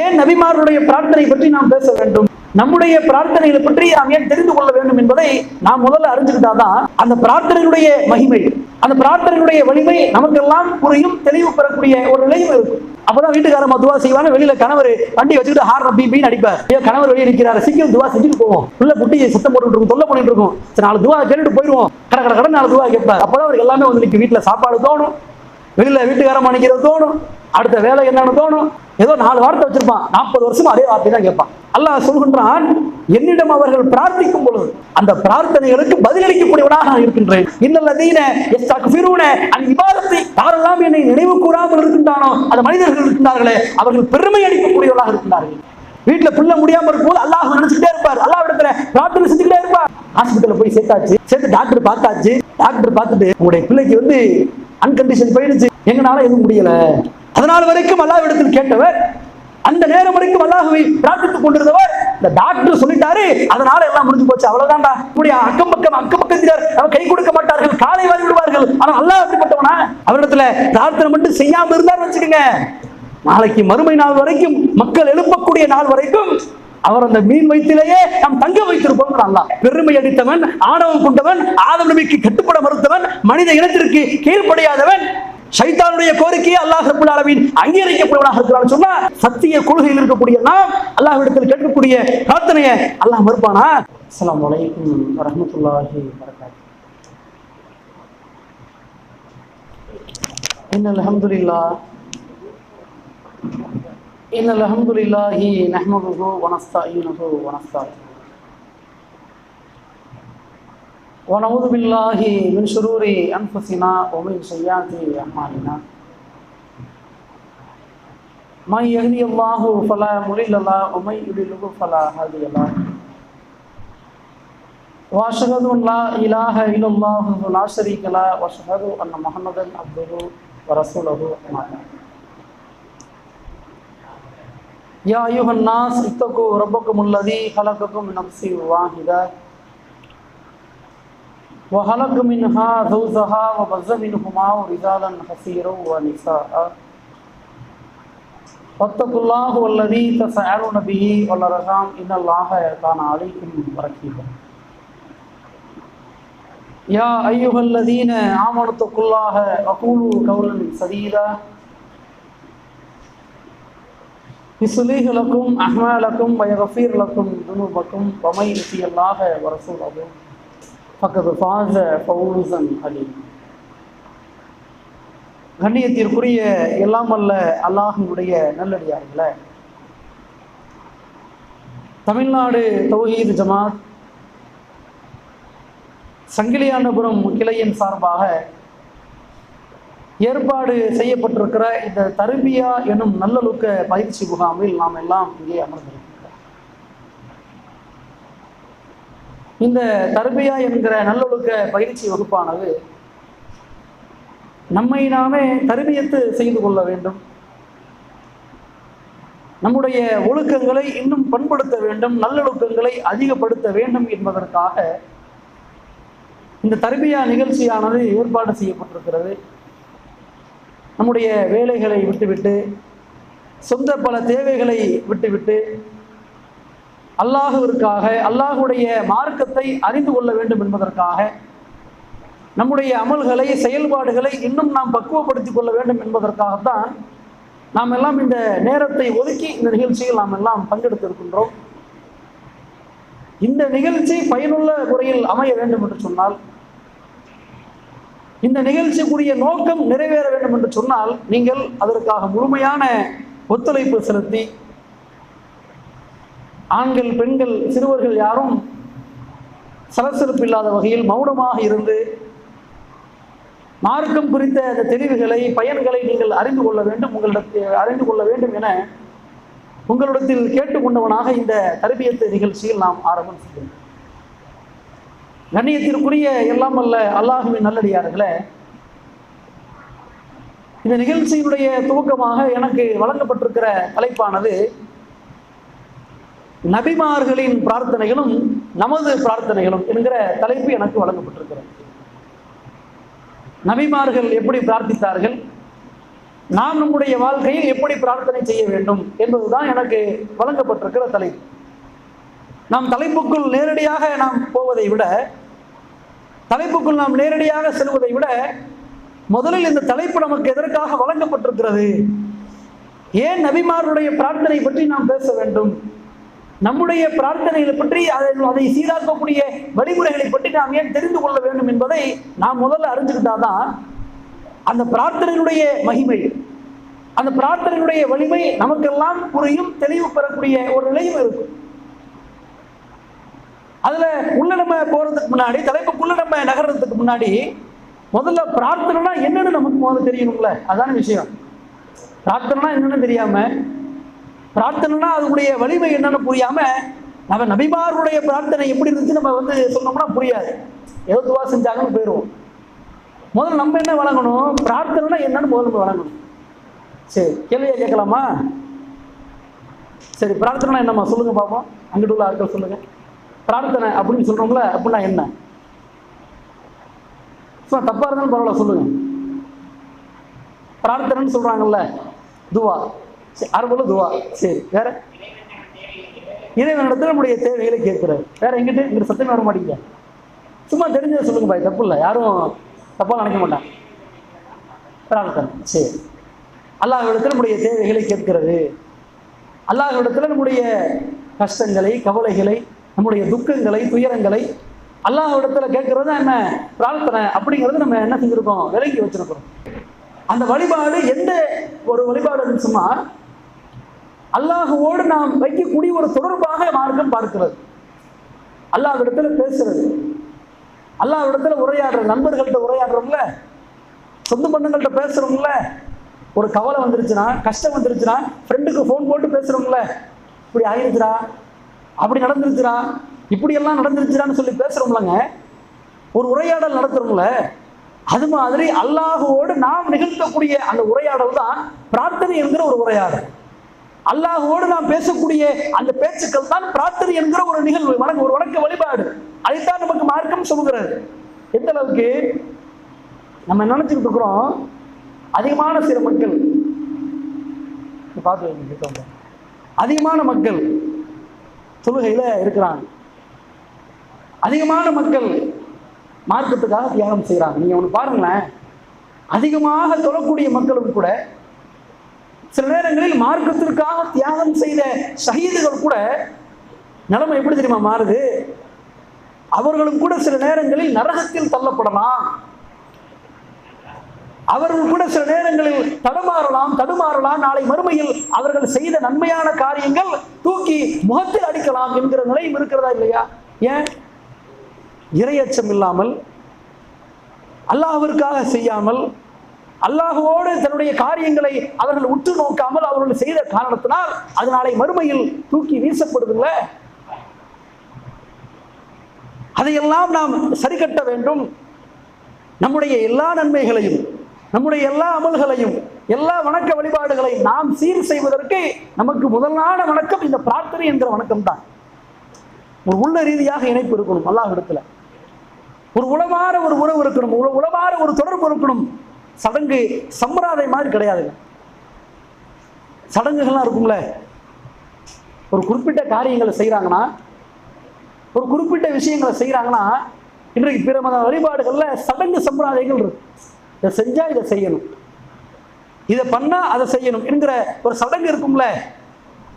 ஏன் நபிமார்களுடைய பிரார்த்தனை பற்றி நாம் பேச வேண்டும்? நம்முடைய பிரார்த்தனைகளை பற்றி நாம் ஏன் தெரிந்து கொள்ள வேண்டும் என்பதை நாம் முதல்ல அறிஞ்சுக்கிட்டாதான் அந்த பிரார்த்தனையுடைய மகிமை, அந்த பிரார்த்தனையுடைய வலிமை நமக்கெல்லாம் புரியும், தெளிவு பெறக்கூடிய ஒரு நிலையும் இருக்கும். அப்பதான் வீட்டுக்காரமா துவா செய்வாங்க. வெளியில கணவர் வண்டி வச்சுக்கிட்டு ஹார் ரப்பின்னு அடிப்பார். கணவர் வெளியே நிற்கிறாரு, சீக்கிரம் துவா செஞ்சுட்டு போவோம். உள்ள குட்டி சத்தம் போட்டு இருக்கும், தொல்லை பண்ணிட்டு இருக்கும். சரி, 4 துவா கேட்டுட்டு போயிடுவோம். கடை 4 துவா கேட்பார். அப்பதான் அவருக்கு எல்லாமே வந்து நிற்கும். வீட்டுல சாப்பாடு தோணும், வெளியில வீட்டுக்காரமா நிற்கிறது தோணும், அடுத்த வேலை என்னன்னு தோணும். ஏதோ 4 வார்த்தை வச்சிருப்பான், 40 வருஷமா அதே வார்த்தை தான் கேட்பான். அல்லாஹ் சொல்கின்றான், என்னிடம் அவர்கள் பிரார்த்திக்கும் பொழுது அந்த பிரார்த்தனைகளுக்கு பதிலளிக்கக்கூடியவனாக நான் இருக்கின்றேன். இன்னல்லதீன யஸ்தக்ஃபிரூன அன் இபாதத்தி, யாரெல்லாம் என்னை நினைவு கூறாமல் இருக்கின்றானோ அந்த மனிதர்கள் இருக்கின்றார்களே, அவர்கள் பெருமை அளிக்கக்கூடியவர்களாக இருக்கின்றார்கள். வீட்டுல பிள்ளை முடியாம இருக்கும்போது அல்லாஹ் நினைச்சுட்டே இருப்பார், அல்லாஹ் இடத்துல பிரார்த்தனை செஞ்சுக்கிட்டே இருப்பார். ஹாஸ்பிட்டல்ல போய் சேர்த்து டாக்டர் பார்த்தாச்சு. டாக்டர் பார்த்துட்டு உங்களுடைய பிள்ளைக்கு வந்து அன்கண்டிஷன் போயிடுச்சு, எங்கனால எதுவும் முடியல. அதனால வரைக்கும் அல்லாஹ் இடத்தில் கேட்டவர், அந்த நேரம் வரைக்கும் அல்லாஹ்வை பிரார்த்தித்துக் கொண்டிருந்தவர், இந்த டாக்டர் சொல்லிட்டாரு அதனால எல்லாம் முடிஞ்சு போச்சு, அவ்வளவுதான்டா. இப்படி அக்கம் பக்கத்தினர் அவர் கை கொடுக்க மாட்டார்கள், காலை வாரி விடுவார்கள். ஆனா அல்லாஹ் அப்படிப்பட்டவனா? அவரிடத்துல பிரார்த்தனை மட்டும் செய்யாம இருந்தார் வச்சுக்கோங்க, நாளைக்கு மறுமை நாள் வரைக்கும், மக்கள் எழுப்பக்கூடிய நாள் வரைக்கும் அவர் அந்த மீன் வயிற்றிலேயே நாம் தங்க வைத்திருப்போம். அல்லாஹ் பெருமை அடித்தவன், ஆணவம் கொண்டவன், ஆதம் நபிக்கு கட்டுப்பட மறுத்தவன், மனித இனத்திற்கு கீழ்ப்படியாதவன், ஷைத்தானுடைய கோரிக்கையை அல்லாஹ் ரப்பல் ஆலமீன் அங்கீகரிக்கப்படுவதாக இருக்கிறான்னு சொன்னா, சத்திய கொள்கையில் இருக்கக்கூடிய நாம் அல்லாஹ்விடத்தில் கேட்கக்கூடிய பிரார்த்தனையை அல்லாஹ் மறுப்பானா? அஸ்ஸலாமு அலைக்கும் வரஹ்மத்துல்லாஹி வபரகாத்துஹு. இன்னல் ஹம்துலில்லாஹி நஹ்மதுஹு வ நஸ்தஈனுஹு வ நஸ்தக்ஃபிருஹு ونعوذ بالله من شرور أنفسنا ومن سيئات أعمالنا من يهدي الله فلا مضل له ومن يضلل فلا هادي له وأشهد أن لا إله إلا الله لا شريك له وأشهد أن محمدا عبده ورسوله أما بعد يا أيها الناس اتقوا ربكم الذي خلقكم من نفس واحدة وخلق منها زوجها وبث منهما رجالا كثيرا ونساء واتقوا الله الذي تساءلون به والأرحام إن الله كان عليكم رقيبا يا أيها الذين آمنوا اتقوا الله وقولوا قولا سديدا يصلح لكم أعمالكم ويغفر لكم ذنوبكم ومن يطع الله ورسوله فقد فاز فوزا عظيما. கண்ணியத்திற்குரிய எல்லாம் அல்ல அல்லாஹ்வுடைய நல்லடியார்களே, தமிழ்நாடு தௌஹீத் ஜமாத் சங்கிலியாண்டபுரம் கிளையின் சார்பாக ஏற்பாடு செய்யப்பட்டிருக்கிற இந்த தர்பியா எனும் நல்லொழுக்க பயிற்சி முகாமில் நாம் எல்லாம் இங்கே அமர்ந்திருக்கிறோம். இந்த தர்பியா என்கிற நல்லொழுக்க பயிற்சி வகுப்பானது நம்மை நாமே தர்பியத்து செய்து கொள்ள வேண்டும், நம்முடைய ஒழுக்கங்களை இன்னும் பண்படுத்த வேண்டும், நல்லொழுக்கங்களை அதிகப்படுத்த வேண்டும் என்பதற்காக இந்த தர்பியா நிகழ்ச்சியானது ஏற்பாடு செய்யப்பட்டிருக்கிறது. நம்முடைய வேலைகளை விட்டுவிட்டு, சொந்த பல தேவைகளை விட்டுவிட்டு, அல்லாஹுவிற்காக, அல்லாஹுடைய மார்க்கத்தை அறிந்து கொள்ள வேண்டும் என்பதற்காக, நம்முடைய அமல்களை, செயல்பாடுகளை இன்னும் நாம் பக்குவப்படுத்திக் கொள்ள வேண்டும் என்பதற்காகத்தான் நாம் எல்லாம் இந்த நேரத்தை ஒதுக்கி இந்த நிகழ்ச்சியில் நாம் எல்லாம் பங்கெடுத்திருக்கின்றோம். இந்த நிகழ்ச்சி பயனுள்ள முறையில் அமைய வேண்டும் என்று சொன்னால், இந்த நிகழ்ச்சிக்குரிய நோக்கம் நிறைவேற வேண்டும் என்று சொன்னால், நீங்கள் அதற்காக முழுமையான ஒத்துழைப்பு செலுத்தி, ஆண்கள், பெண்கள், சிறுவர்கள் யாரும் சலசலப்பு இல்லாத வகையில் மௌனமாக இருந்து மார்க்கம் குறித்த அந்த தெளிவுகளை, பயன்களை நீங்கள் அறிந்து கொள்ள வேண்டும், அறிந்து கொள்ள வேண்டும் என உங்களிடத்தில் கேட்டுக்கொண்டவனாக இந்த தர்பியத்து நிகழ்ச்சியில் நாம் ஆரம்பம் செய்கிறோம். கண்ணியத்திற்குரிய எல்லாம் அல்ல அல்லாஹ்வின் நல்லடியார்களே, இந்த நிகழ்ச்சியினுடைய துவக்கமாக எனக்கு வழங்கப்பட்டிருக்கிற தலைப்பானது நபிமார்களின் பிரார்த்தனைகளும் நமது பிரார்த்தனைகளும் என்கிற தலைப்பு எனக்கு வழங்கப்பட்டிருக்கிறது. நபிமார்கள் எப்படி பிரார்த்தித்தார்கள், நாம் நம்முடைய வாழ்க்கையில் எப்படி பிரார்த்தனை செய்ய வேண்டும் என்பதுதான் எனக்கு வழங்கப்பட்டிருக்கிற தலைப்பு. நாம் தலைப்புக்குள் நேரடியாக நாம் போவதை விட, தலைப்புக்குள் நாம் நேரடியாக செல்வதை விட, முதலில் இந்த தலைப்பு நமக்கு எதற்காக வழங்கப்பட்டிருக்கிறது, ஏன் நபிமாருடைய பிரார்த்தனை பற்றி நாம் பேச வேண்டும், நம்முடைய பிரார்த்தனைகளை பற்றி அதை சீராக்கக்கூடிய வழிமுறைகளை பற்றி நாம் ஏன் தெரிந்து கொள்ள வேண்டும் என்பதை நாம் முதல்ல அறிஞ்சுக்கிட்டாதான் அந்த பிரார்த்தனையினுடைய மகிமை, அந்த பிரார்த்தனையினுடைய வலிமை நமக்கெல்லாம் புரியும், தெளிவு பெறக்கூடிய ஒரு நிலையும் இருக்கும். அதுல உள்ள நம்ம போறதுக்கு முன்னாடி, தலைப்புக்குள்ள நம்ம நகர்றதுக்கு முன்னாடி முதல்ல பிரார்த்தனைனா என்னன்னு நமக்கு முதல்ல தெரியணும்ல. அதான விஷயம். பிரார்த்தனைனா என்னன்னு தெரியாம, பிரார்த்தனைனா அதனுடைய வலிமை என்னன்னு புரியாம நம்ம நபிமாருடைய பிரார்த்தனை எப்படி இருந்துச்சு நம்ம சொன்னோம்னா புரியாது. ஏதோ துவா செஞ்சாங்கன்னு போயிடுவோம். முதல்ல நம்ம என்ன வழங்கணும், பிரார்த்தனைனா என்னன்னு முதல்ல நம்ம வழங்கணும். சரி, கேள்வியா கேட்கலாமா? சரி, பிரார்த்தனை என்னம்மா சொல்லுங்க பாப்போம். அங்கிட்டு உள்ள ஆட்கள் சொல்லுங்க. பிரார்த்தனை அப்படின்னு சொல்றோம்ல, அப்படின்னா என்ன? தப்பா இருந்தாலும் பரவாயில்ல சொல்லுங்க. பிரார்த்தனைன்னு சொல்றாங்கல்ல, துவா. அரபுல துவா. சரி, வேற? இறைவனிடத்துல நம்முடைய தேவைகளை கேட்கிறாரு. வேற எங்கிட்ட இங்கிட்ட சத்தமே வர மாட்டீங்க. சும்மா தெரிஞ்சதை சொல்லுங்க பாய், தப்பு இல்லை, யாரும் தப்பா நினைக்க மாட்டாங்க. பிரார்த்தனை. சரி, அல்லாஹ்விடத்தில் நம்முடைய தேவைகளை கேட்கிறது, அல்லாஹ்விடத்தில் நம்முடைய கஷ்டங்களை, கவலைகளை, நம்முடைய துக்கங்களை, துயரங்களை அல்லாஹ்விடத்தில் கேட்கறது என்ன பிரார்த்தனை அப்படிங்கிறது நம்ம என்ன செஞ்சிருக்கோம், விலகி வச்சிருக்கிறோம். அந்த வழிபாடு எந்த ஒரு வழிபாடுன்னு சொன்னா, அல்லாஹுவோடு நாம் வைக்கக்கூடிய ஒரு தொடர்பாக மார்க்கம் பார்க்கிறது. அல்லாஹ்விடத்துல பேசுறது, அல்லாஹ்விடத்துல உரையாடுறது, நண்பர்கள்ட்ட உரையாடுறோம்ல, சொந்த பந்தங்கள்ட்ட பேசுறோம்ல, ஒரு கவலை வந்துருச்சுன்னா, கஷ்டம் வந்துருச்சுன்னா ஃப்ரெண்டுக்கு ஃபோன் போட்டு பேசுறோம்ல, இப்படி ஆயிருச்சுடா, அப்படி நடந்துருச்சுடா, இப்படியெல்லாம் நடந்துருச்சுடான்னு சொல்லி பேசுறோம்லங்க, ஒரு உரையாடல் நடத்துறோம்ல. அது மாதிரி அல்லாஹுவோடு நாம் நிகழ்த்தக்கூடிய அந்த உரையாடல் தான் பிரார்த்தனை என்கிற ஒரு உரையாடல். அல்லாஹுவோடு நாம் பேசக்கூடிய அந்த பேச்சுக்கள் தான் பிரார்த்தனை என்கிற ஒரு நிகழ்வு, ஒரு வணக்க வழிபாடு. அதைத்தான் நமக்கு மார்க்கம் சொல்கிறது. எந்த அளவுக்கு நம்ம நினைச்சுக்கிட்டு இருக்கிறோம், அதிகமான சில மக்கள் பார்த்து, அதிகமான மக்கள் தொழுகையில இருக்கிறாங்க, அதிகமான மக்கள் மார்க்கத்துக்காக தியாகம் செய்யறாங்க. நீங்க ஒண்ணு பாருங்களேன், அதிகமாக தொழக்கூடிய மக்களும் கூட சில நேரங்களில் மார்க்கத்திற்காக தியாகம் செய்த ஷஹீதுகள் கூட நிலைமை எப்படி தெரியுமா மாறுது? அவர்களும் கூட சில நேரங்களில் நரகத்தில் தள்ளப்படலாம், அவர்கள் கூட சில நேரங்களில் தடுமாறலாம், நாளை மறுமையில் அவர்கள் செய்த நன்மையான காரியங்கள் தூக்கி முகத்தில் அடிக்கலாம் என்கிற நிலையும் இருக்கிறதா இல்லையா? ஏன்? இறையச்சம் இல்லாமல், அல்லாஹ்விற்காக செய்யாமல், அல்லாஹ்வோடு தன்னுடைய காரியங்களை அவர்கள் உற்று நோக்காமல் அவர்கள் செய்த காரணத்தினால் அது நாளை மறுமையில் தூக்கி வீசப்படுதுல்ல. அதையெல்லாம் நாம் சரி கட்ட வேண்டும். நம்முடைய எல்லா நன்மைகளையும், நம்முடைய எல்லா அமல்களையும், எல்லா வணக்க வழிபாடுகளையும் நாம் சீர் செய்வதற்கு நமக்கு முதலான வணக்கம் இந்த பிரார்த்தனை என்கிற வணக்கம் தான். ஒரு உள்ள ரீதியாக இணைப்பு இருக்கணும் அல்லாஹ்விடத்துல, ஒரு உளமாற ஒரு உறவு இருக்கணும், உளமாற ஒரு தொடர்பு இருக்கணும். சடங்கு சம்பிரதாயம் மாதிரி கிடையாதுங்க. சடங்குகள்லாம் இருக்கும்ல, ஒரு குறிப்பிட்ட காரியங்களை செய்யறாங்கன்னா, ஒரு குறிப்பிட்ட விஷயங்களை செய்யறாங்கன்னா, இன்றைக்கு பிற மத வழிபாடுகள்ல சடங்கு சம்பிரதாயங்கள் இருக்கு. இதை செஞ்சா இதை செய்யணும், இதை பண்ணா அதை செய்யணும் என்கிற ஒரு சடங்கு இருக்கும்ல.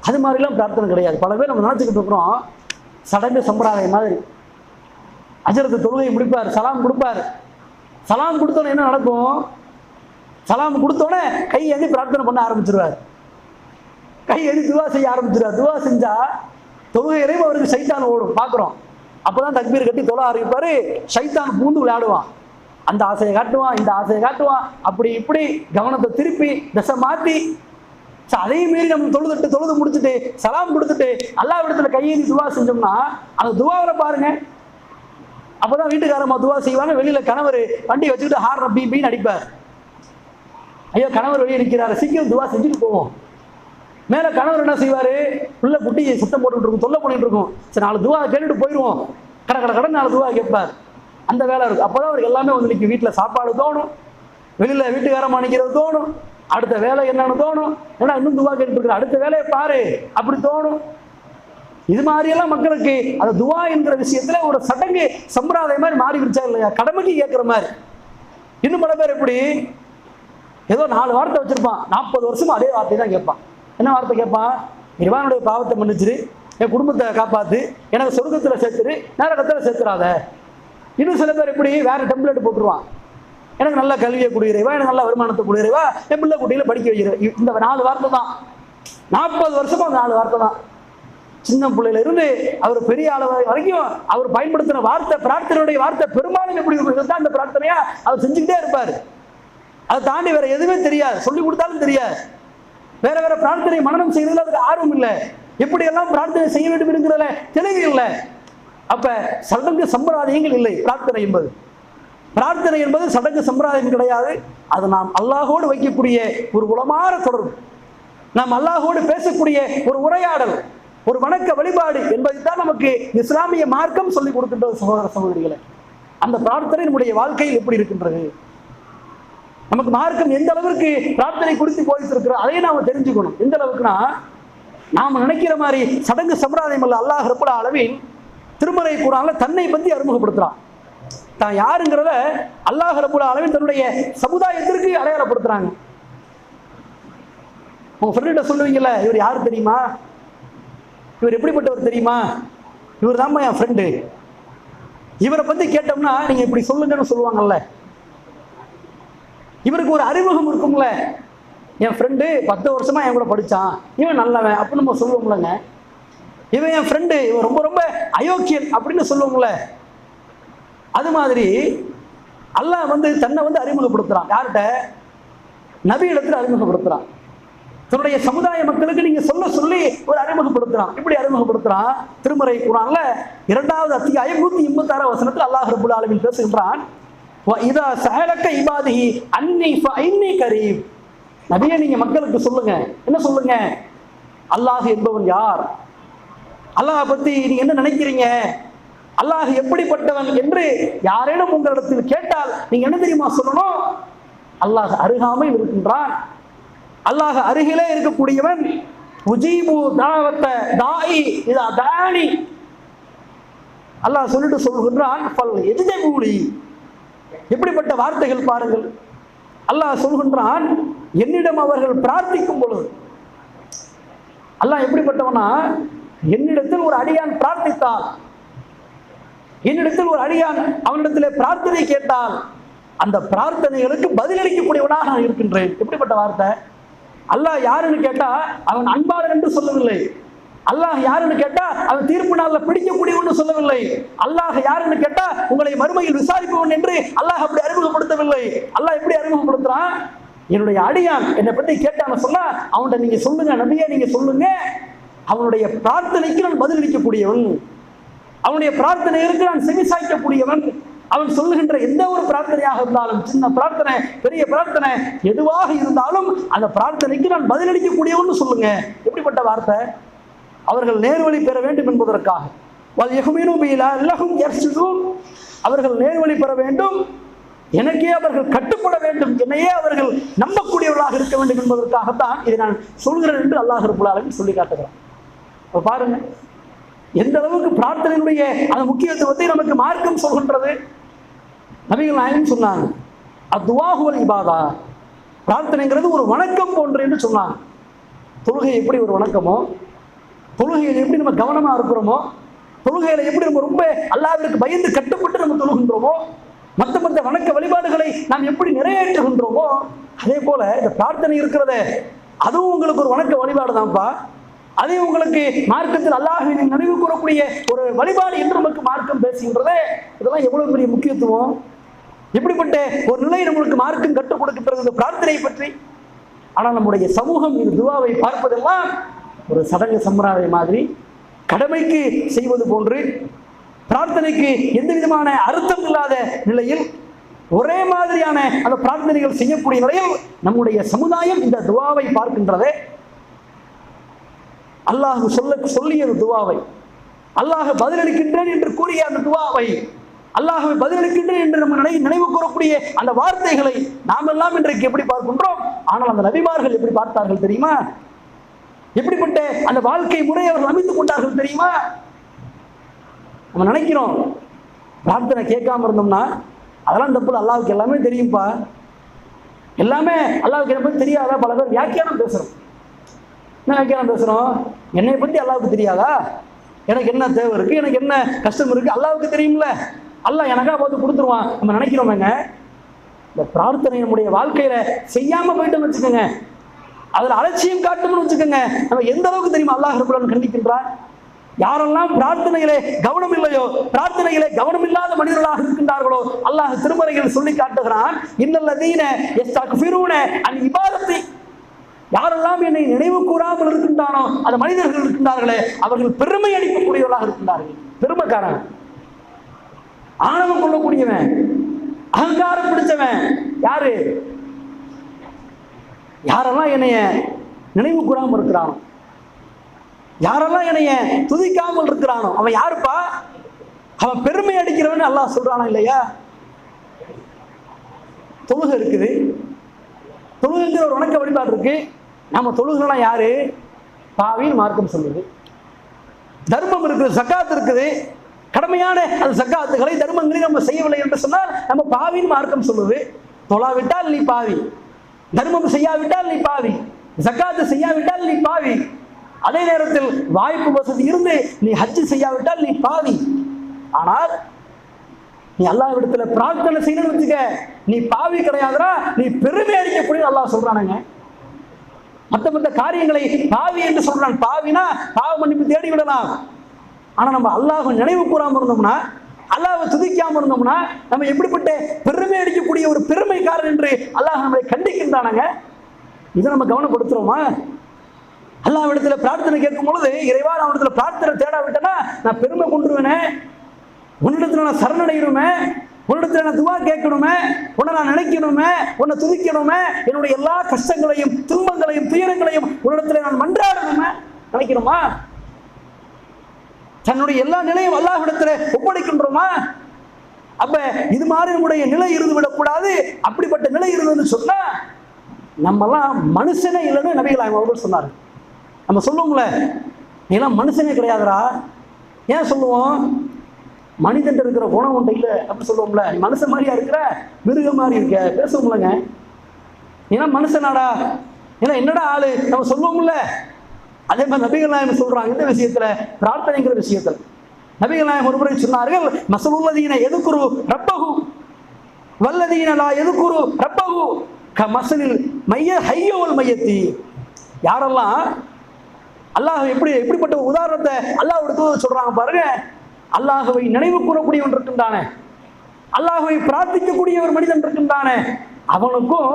அது மாதிரிலாம் பிரார்த்தனை கிடையாது. பல பேர் நம்ம நினைச்சுக்கிட்டு இருக்கிறோம் சடங்கு சம்பிரதாயம் மாதிரி. அஜரத்து தொழுகை முடிப்பார், சலாம் கொடுப்பார். சலாம் கொடுத்தோன்னே என்ன நடக்கும்? சலாம் கொடுத்தோன்னே கை ஏந்தி பிரார்த்தனை பண்ண ஆரம்பிச்சிருவார், கை ஏந்தி துவா செய்ய ஆரம்பிச்சிருவார். துவா செஞ்சா தொழுகையிலையும் அவருக்கு சைத்தான் ஓடும், பார்க்குறோம். அப்போதான் தக்பீர் கட்டி தொழ ஆரம்பிப்பாரு. சைத்தான் பூந்து விளையாடுவான், அந்த ஆசையை காட்டுவான், இந்த ஆசையை காட்டுவான், அப்படி இப்படி கவனத்தை திருப்பி திசை மாற்றி. அதையும் மீறி நம்ம தொழுது முடிச்சுட்டு சலாம் கொடுத்துட்டு அல்லாஹ்விடத்துல கையேந்தி துவா செஞ்சோம்னா அந்த துவாவில பாருங்க, அப்பதான் வீட்டுக்காரம்மா துவா செய்வாங்க. வெளியில கணவர் வண்டி வச்சுக்கிட்டு ஹார்ன பீன்னு அடிப்பார். ஐயோ கணவர் வெளியே நிற்கிறாரு, சீக்கிரம் துவா செஞ்சுட்டு போவோம். மேல கணவர் என்ன செய்வாரு, உள்ள குட்டி சுத்தம் போட்டுட்டு இருக்கும், தொல்லை பண்ணிட்டு இருக்கும். சரி 4 துவா கேட்டுட்டு போயிடுவோம், கடை 4 துவா கேட்பார். அந்த வேலை இருக்கு. அப்போதான் அவருக்கு எல்லாமே வந்து நிற்கும். வீட்டில் சாப்பாடு தோணும், வெளியில வீட்டுக்காரமா நிற்கிறது தோணும், அடுத்த வேலை என்னன்னு தோணும். ஏன்னா இன்னும் துவா கேட்டு இருக்கிற, அடுத்த வேலையை பாரு அப்படி தோணும். இது மாதிரியெல்லாம் மக்களுக்கு அந்த துவா என்கிற விஷயத்துல ஒரு சடங்கு சம்பிரதாயம் மாதிரி மாறி விடுச்சா இல்லையா, கடமைக்கு கேட்கிற மாதிரி. இன்னும் பல பேர் எப்படி ஏதோ 4 வார்த்தை வச்சிருப்பான், 40 வருஷமா அதே வார்த்தை தான் கேட்பான். என்ன வார்த்தை கேட்பான்? இறைவனுடைய பாவத்தை மன்னிச்சிரு, என் குடும்பத்தை காப்பாத்து, எனக்கு சொர்க்கத்துல சேர்த்துரு, நரகத்துல சேர்த்துறாத. இன்னும் சில பேர் எப்படி வேற டெம்ப்ளேட் போட்டுருவான், எனக்கு நல்ல கல்வியை கொடுக்கிறவா, எனக்கு நல்ல வருமானத்தை கொடுக்கிறவா, என் பிள்ளை குட்டியில படிக்க வைக்கிற. இந்த 4 வார்த்தை தான், 40 வருஷமா 4 வார்த்தை தான். சின்ன பிள்ளையில இருந்து அவர் பெரிய அளவு வரைக்கும் அவர் பயன்படுத்தின வார்த்தை, பிரார்த்தனையுடைய வார்த்தை பெரும்பாலும் எப்படி தான் அந்த பிரார்த்தனையா அவர் செஞ்சுக்கிட்டே இருப்பாரு. அதை தாண்டி வேற எதுவுமே தெரியாது, சொல்லி கொடுத்தாலும் தெரியாது. வேற வேற பிரார்த்தனை மனனம் செய்யறதுல அதுக்கு ஆர்வம் இல்லை, எப்படி எல்லாம் பிரார்த்தனை செய்ய வேண்டும் என்கிறதுல தெளிவு இல்லை. அப்ப சடங்கு சம்பிரதாயங்கள் இல்லை. பிரார்த்தனை என்பது சடங்கு சம்பிரதாயம் கிடையாது. அது நாம் அல்லாஹோடு வைக்கக்கூடிய ஒரு உளமாற தொடர்பு, நாம் அல்லாஹோடு பேசக்கூடிய ஒரு உரையாடல், ஒரு வணக்க வழிபாடு என்பதுதான் நமக்கு இஸ்லாமிய மார்க்கம் சொல்லிக் கொடுக்கின்றது. சகோதர சகோதரிகளை, அந்த பிரார்த்தனை நம்முடைய வாழ்க்கையில் எப்படி இருக்கின்றது, நமக்கு மார்க்கம் எந்த அளவிற்கு பிரார்த்தனை குறித்து போதித்திருக்கிறோம் அதையும் நாம தெரிஞ்சுக்கணும். எந்த அளவுக்குன்னா, நாம நினைக்கிற மாதிரி சடங்கு சம்பிரதாயம் அல்ல. அல்லாஹ் ரப்பல் ஆலமீன் திருமறை குர்ஆன்ல தன்னை பத்தி அறிமுகப்படுத்துறான். தான் யாருங்கிறத அல்லாஹ் ரப்பல் ஆலமீன் தன்னுடைய சமுதாயத்திற்கு அடையாளப்படுத்துறாங்க. உங்க ஃப்ரெண்ட சொல்லுவீங்கல்ல, இவர் யாரு தெரியுமா, இவர் எப்படிப்பட்டவர் தெரியுமா, இவர் தான் என் ஃப்ரெண்டு, இவரை பத்தி கேட்டோம்னா நீங்க இப்படி சொல்லுங்கன்னு சொல்லுவாங்கல்ல. இவருக்கு ஒரு அறிமுகம் இருக்கும்ல, என் ஃப்ரெண்டு 10 வருஷமா என் கூட படிச்சான், இவன் நல்லவன் அப்படின்னு நம்ம சொல்லுவோம்லங்க. இவன் என் ஃப்ரெண்டு, இவன் ரொம்ப ரொம்ப அயோக்கியன் அப்படின்னு சொல்லுவோம்ல. அது மாதிரி அல்லாஹ் தன்னை அறிமுகப்படுத்துறான். யார்கிட்ட? நபி இடத்துல அறிமுகப்படுத்துறான். தன்னுடைய சமுதாய மக்களுக்கு நீங்க சொல்லி ஒரு அறிமுகப்படுத்துறான். இப்படி அறிமுகப்படுத்துறான். திருமறை குர்ஆன்ல 2வது அத்தியாயம் 186 வசனத்தில் அல்லாஹ் ரப்பல் ஆலமீன் பேசுகின்றான், இதா சஅலக இபாதிஹி அன்னி ஃபஇன்னி கரீம். நபியே நீங்க மக்களுக்கு சொல்லுங்க, என்ன சொல்லுங்க? அல்லாஹ் என்பவன் யார், அல்லாஹ் பத்தி நீங்க என்ன நினைக்கிறீங்க, அல்லாஹ் எப்படிப்பட்டவன் என்று யாரேனும் உங்களிடத்தில் கேட்டால் நீங்க என்ன தெரியுமா சொல்லணும்? அல்லாஹ் அருகாமையில் இருக்கின்றான், அல்லாஹ் அருகிலே இருக்கக்கூடியவன். உஜீபு தாவத்த தாயி இதா தானி. அல்லாஹ் சொல்லிட்டு சொல்கின்றான், ஃபல் எஜ்தபூலி. எப்படிப்பட்ட வார்த்தைகள் பாருங்கள். அல்லாஹ் சொல்கின்றான், என்னிடம் அவர்கள் பிரார்த்திக்கும் பொழுது. அல்லாஹ் எப்படிப்பட்டவனா, என்னிடத்தில் ஒரு அடியான் பிரார்த்தித்தால், என்னிடத்தில் ஒரு அடியான் அவனிடத்தில் பிரார்த்தனை கேட்டால் அந்த பிரார்த்தனைகளுக்கு பதிலளிக்கக்கூடியவனாக நான் இருக்கின்றேன். எப்படிப்பட்ட வார்த்தை! அல்லாஹ் யாருன்னு கேட்டா அவன் அன்பாளன் என்று சொல்லவில்லை. அல்லாஹ் யாருன்னு கேட்டா அவன் தீர்ப்பு நாள்ல பிடிக்கக்கூடியவன் சொல்லவில்லை. அல்லாஹ் யாருன்னு கேட்டா உங்களை மறுமையில் விசாரிப்பவன் என்று அல்லாஹ் அப்படி அறிமுகப்படுத்தவில்லை. அல்லாஹ் எப்படி அறிமுகப்படுத்துறான்? என்னுடைய அடியான் என்னை பற்றி கேட்டான்னு சொன்னா அவன்கிட்ட நீங்க சொல்லுங்க, நபியே நீங்க சொல்லுங்க, அவனுடைய பிரார்த்தனைக்கு நான் பதிலளிக்கக்கூடியவன், அவனுடைய பிரார்த்தனைகளுக்கு நான் செவிசாய்க்கக்கூடியவன். அவன் சொல்லுகின்ற எந்த ஒரு பிரார்த்தனையாக இருந்தாலும், சின்ன பிரார்த்தனை பெரிய பிரார்த்தனை எதுவாக இருந்தாலும் அந்த பிரார்த்தனைக்கு நான் பதிலளிக்கக்கூடியவன் சொல்லுங்க. எப்படிப்பட்ட வார்த்தை! அவர்கள் நேர்வழி பெற வேண்டும் என்பதற்காக, அவர்கள் நேர்வழி பெற வேண்டும், எனக்கே அவர்கள் கட்டுப்பட வேண்டும், என்னையே அவர்கள் நம்பக்கூடியவர்களாக இருக்க வேண்டும் என்பதற்காகத்தான் இதை நான் சொல்கிறேன் என்று அல்லாஹ் ரப்பல் ஆலமீன் சொல்லி காட்டுகிறான். பாருங்க எந்த அளவுக்கு பிரார்த்தனையுடைய அந்த முக்கியத்துவத்தை நமக்கு மார்க்கம் சொல்கின்றது. நபிகள் நாயகம் சொன்னாங்க, அத்துவாஹு வல் இபாதா, பிரார்த்தனைங்கிறது ஒரு வணக்கம் போன்று என்று சொன்னாங்க. தொழுகை எப்படி ஒரு வணக்கமோ, தொழுகையில் எப்படி நம்ம கவனமா இருக்கிறோமோ, தொழுகையில எப்படி நம்ம ரொம்ப அல்லாஹ்விற்கு பயந்து கட்டுப்பட்டு நம்ம தொழுகின்றோமோ, மற்ற வணக்க வழிபாடுகளை நாம் எப்படி நிறைவேற்றுகின்றோமோ, அதே போல இந்த பிரார்த்தனை இருக்கிறத அதுவும் உங்களுக்கு ஒரு வணக்க வழிபாடு தான்ப்பா. அதே உங்களுக்கு மார்க்கத்தில் அல்லாஹ்வை நினைவு கூறக்கூடிய ஒரு வழிபாடு என்று நமக்கு மார்க்கம் பேசுகின்றதே. இதெல்லாம் எவ்வளவு பெரிய முக்கியத்துவம்! எப்படிப்பட்ட ஒரு நிலை நம்மளுக்கு மார்க்கம் கற்றுக் கொடுக்கின்றது இந்த பிரார்த்தனை பற்றி. ஆனால் நம்முடைய சமூகம் இந்த துவாவை பார்ப்பதெல்லாம் ஒரு சடங்கு சம்பிரதாயம் மாதிரி, கடமைக்கு செய்வது போன்று, பிரார்த்தனைக்கு எந்த விதமான அர்த்தம் இல்லாத நிலையில் ஒரே மாதிரியான அந்த பிரார்த்தனைகள் செய்யக்கூடிய நிலையில் நம்முடைய சமுதாயம் இந்த துவாவை பார்க்கின்றதே. அல்லாஹ் சொல்லிய துவாவை, அல்லாஹ் பதிலளிக்கின்றேன் என்று கூறிய அந்த துவாவை அல்லாஹ்வை பதிலளிக்கின்றேன் என்று நம்ம நினைவு கூறக்கூடிய அந்த வார்த்தைகளை நாம் எல்லாம் இன்றைக்கு எப்படி பார்க்கின்றோம்? ஆனால் அந்த நபிமார்கள் எப்படி பார்த்தார்கள் தெரியுமா? எப்படிப்பட்ட அந்த வாழ்க்கை முறை அவர்கள் அமைத்துக் கொண்டார்கள் தெரியுமா? நம்ம நினைக்கிறோம் பிரார்த்தனை கேட்காம இருந்தோம்னா அதெல்லாம் தப்பு, அல்லாஹ்வுக்கு எல்லாமே தெரியும்பா, எல்லாமே அல்லாஹ்வுக்கு என்ன பத்தி தெரியாதா? பல பேர் வியாக்கியானம் பேசுறோம். என்ன வியாக்கியானம் பேசுறோம்? என்னை பத்தி அல்லாஹ்வுக்கு தெரியாதா? எனக்கு என்ன தேவை இருக்கு, எனக்கு என்ன கஷ்டம் இருக்கு, அல்லாஹ்வுக்கு தெரியும்ல, அல்லாஹ் எனக்கா பார்த்து கொடுத்துருவான். நம்ம நினைக்கிறோமேங்க. இந்த பிரார்த்தனை நம்முடைய வாழ்க்கையில செய்யாம போயிட்டோம்னு வச்சுக்கோங்க, அதுல அலட்சியம் காட்டணும்னு வச்சுக்கோங்க, நம்ம எந்த அளவுக்கு தெரியுமா அல்லாஹ் ரப்பல் ஆலமீன் கண்டிக்கின்றான்? யாரெல்லாம் பிரார்த்தனையிலே கவனம் இல்லையோ, பிரார்த்தனையிலே கவனம் இல்லாத மனிதர்களாக இருக்கின்றார்களோ, அல்லாஹ் திருமறையில் சொல்லி காட்டுகிறான், இன்னல்லதீன யஸ்தக்ஃபிரூன அன் இபாதத்தி, யாரெல்லாம் என்னை நினைவு கூறாமல் இருக்கின்றானோ அந்த மனிதர்கள் இருக்கின்றார்களே அவர்கள் பெருமை அளிக்கக்கூடியவர்களாக இருக்கின்றார்கள். பெருமைக்காரன், ஆணவம் கொள்ளக்கூடியவன், அகங்காரம் பிடிச்சவன் யாரு? யாரெல்லாம் என்னைய நினைவு கூறாமல் இருக்கிறானோ, யாரெல்லாம் என்னைய துதிக்காமல் இருக்கிறானோ அவன் யாருப்பா? அவன் பெருமை அடிக்கிறவன் அல்லாஹ் சொல்றானா இல்லையா? தொழுகை இருக்குது, தொழுகைங்கிற ஒரு வணக்க வழிபாடு இருக்கு. நம்ம தொழுகெல்லாம் யாரு? பாவின்னு மார்க்கம் சொல்லுது. தர்மம் இருக்குது, சக்காத்து இருக்குது, கடமையான அந்த சக்காத்துகளை தர்மங்களை நம்ம செய்யவில்லை என்று சொன்னால் நம்ம பாவின்னு மார்க்கம் சொல்லுது. தொழாவிட்டால் நீ பாவி, தர்மம் செய்யாவிட்டால் நீ பாவி, சக்காத்து செய்யாவிட்டால் நீ பாவி. அதே நேரத்தில் வாய்ப்பு வசதி இருந்து நீ ஹஜ் செய்யாவிட்டால் நீ பாவி. ஆனால் நீ அல்லாஹ்விடத்துல பிரார்த்தனை செய்யணும்னு வச்சுக்க, நீ பாவி கிடையாதுடா, நீ பெருமை அடிக்கக்கூடிய அல்லாஹ் சொல்றானுங்க. மற்ற காரியங்களை பாவி என்று சொல்றான். பாவினா பாவ மன்னிப்பு தேடி விடலாம். ஆனா நம்ம அல்லாஹ் நினைவு கூறாம இருந்தோம்னா, அல்லாஹ்வை துதிக்காம இருந்தோம்னா நம்ம எப்படிப்பட்ட பெருமை அடிக்கக்கூடிய ஒரு பெருமைக்காரன் என்று அல்லாஹ் நம்மளை கண்டிக்கின்றானுங்க. இதை நம்ம கவனப்படுத்துறோமா? அல்லாஹ்விடத்துல பிரார்த்தனை கேட்கும் பொழுது, இறைவா நான் இடத்துல பிரார்த்தனை தேடாவிட்டேன்னா நான் பெருமை கொண்டுருவேனே, உன்னிடத்துல நான் சரணடையணுமே, உன்னிடத்துல நான் துவா கேட்கணுமே, உன்னை நான் நினைக்கணுமே, உன்னை துதிக்கணுமே, என்னுடைய எல்லா கஷ்டங்களையும் துன்பங்களையும் துயரங்களையும் உன்னிடத்துல நான் மன்றாடணுமே நினைக்கணுமா? தன்னுடைய எல்லா நிலையும் அல்லாஹ்விடத்துல ஒப்படைக்கின்றோமா? அப்ப இது மாதிரி நம்முடைய நிலை இருந்து விடக்கூடாது. அப்படிப்பட்ட நிலை இருந்ததுன்னு சொன்னா நம்மலாம் மனுஷனே இல்லைன்னு நபிகள் நாயகம் அவர்கள் சொன்னார். நம்ம சொல்லுவோம்ல, நீ எல்லாம் மனுஷனே கிடையாதுடா. ஏன் சொல்லுவோம்? மனிதன் இருக்கிற குணம் ஒன்று இல்லை அப்படின்னு சொல்லுவோம்ல. நீ மனுஷன் மாதிரியா இருக்கிற, மிருக மாதிரி இருக்க, பேசுவோம்லங்க. ஏன்னா மனுஷனாடா, ஏன்னா என்னடா ஆளு நம்ம சொல்லுவோம்ல. அதே மாதிரி நபிகள் நாயகம் சொல்றாங்க இந்த விஷயத்துல, பிரார்த்தனைங்கிற விஷயத்துல. நபிகள் நாயகம் ஒரு முறை சொன்னார்கள், மஸலுல்லதீன யதுகுரு ரப்பஹு வல்லதீன லா யதுகுரு ரப்பஹு கமஸலில் ஹய்யவல் மையத்தி. யாரெல்லாம் அல்லாஹ் எப்படிப்பட்ட உதாரணத்தை அல்லாஹ்வுடைய சொல்றாங்க பாருங்க. அல்லாஹ்வை நினைவு கூறக்கூடியவன் இருக்கின்றானே, அல்லாஹ்வை பிரார்த்திக்கக்கூடிய ஒரு மனிதன் இருக்கின்றானே, அவனுக்கும்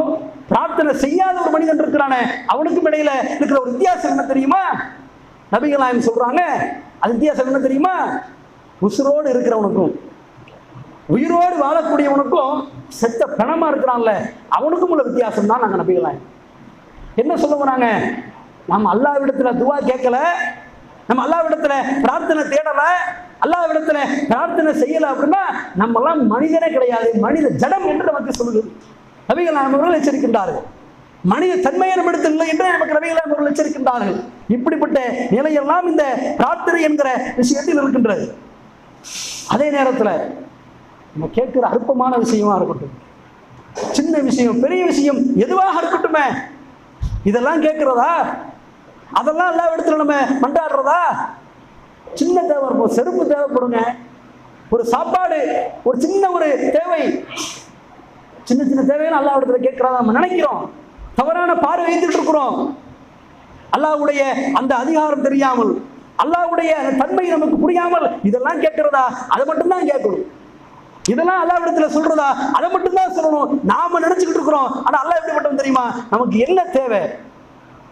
பிரார்த்தனை செய்யாத ஒரு மனிதன் இருக்கிறானே அவனுக்கும் இடையில இருக்கிற ஒரு வித்தியாசம் என்ன தெரியுமா? நபிகள் நாயகம் சொல்றாங்க, அது வித்தியாசம் என்ன தெரியுமா? உசுரோடு இருக்கிறவனுக்கும் உயிரோடு வாழக்கூடியவனுக்கும் செத்த பணமா இருக்கிறான்ல அவனுக்கும் உள்ள வித்தியாசம் தான் நாங்க நபிகள் நாயகம் என்ன சொல்ல வராங்க? நம்ம அல்லாஹ்விடத்துல துவா கேட்கல, நம்ம அல்லாஹ்விடத்துல பிரார்த்தனை தேடல, அல்லாஹ்விடத்துல பிரார்த்தனை செய்யல அப்படின்னா நம்ம எல்லாம் மனிதனே கிடையாது, மனித ஜடம் என்று நமக்கு சொல்லுது. நபிகள் நாயகம் அவர்கள் எச்சரிக்கின்றார்கள். மனித தன்மையை நம்மிடத்தில் இல்லை என்று நமக்கு நபிகள் நாயகம் அவர்கள் எச்சரிக்கின்றார்கள். இப்படிப்பட்ட நிலையெல்லாம் இந்த பிரார்த்தனை என்கிற விஷயத்தில் இருக்கின்றது. அதே நேரத்தில் நம்ம கேட்கிற அற்பமான விஷயமா இருக்கட்டும், சின்ன விஷயம் பெரிய விஷயம் எதுவாக இருக்கட்டுமே, இதெல்லாம் கேட்கிறதா? அதெல்லாம் எல்லா இடத்துல நம்ம மன்றாடுறதா? சின்ன தேவை இருக்கும், செருப்பு தேவைப்படுங்க, ஒரு சாப்பாடு, ஒரு சின்ன ஒரு தேவை, சின்ன சின்ன தேவைன்னு அல்லா இடத்துல கேட்கிறதா நம்ம நினைக்கிறோம். தவறான பார்வை வைத்துட்டு இருக்கிறோம். அல்லாஹ்வுடைய அந்த அதிகாரம் தெரியாமல், அல்லாஹ்வுடைய தன்மை நமக்கு புரியாமல் இதெல்லாம் கேட்கிறதா? அதை மட்டும்தான் கேட்கணும். இதெல்லாம் அல்லாஹ்விடத்துல சொல்றதா? அதை மட்டும்தான் சொல்லணும். நாம நினைச்சுக்கிட்டு இருக்கிறோம். ஆனா அல்லாஹ் எப்படிப்பட்டவன் தெரியுமா? நமக்கு என்ன தேவை,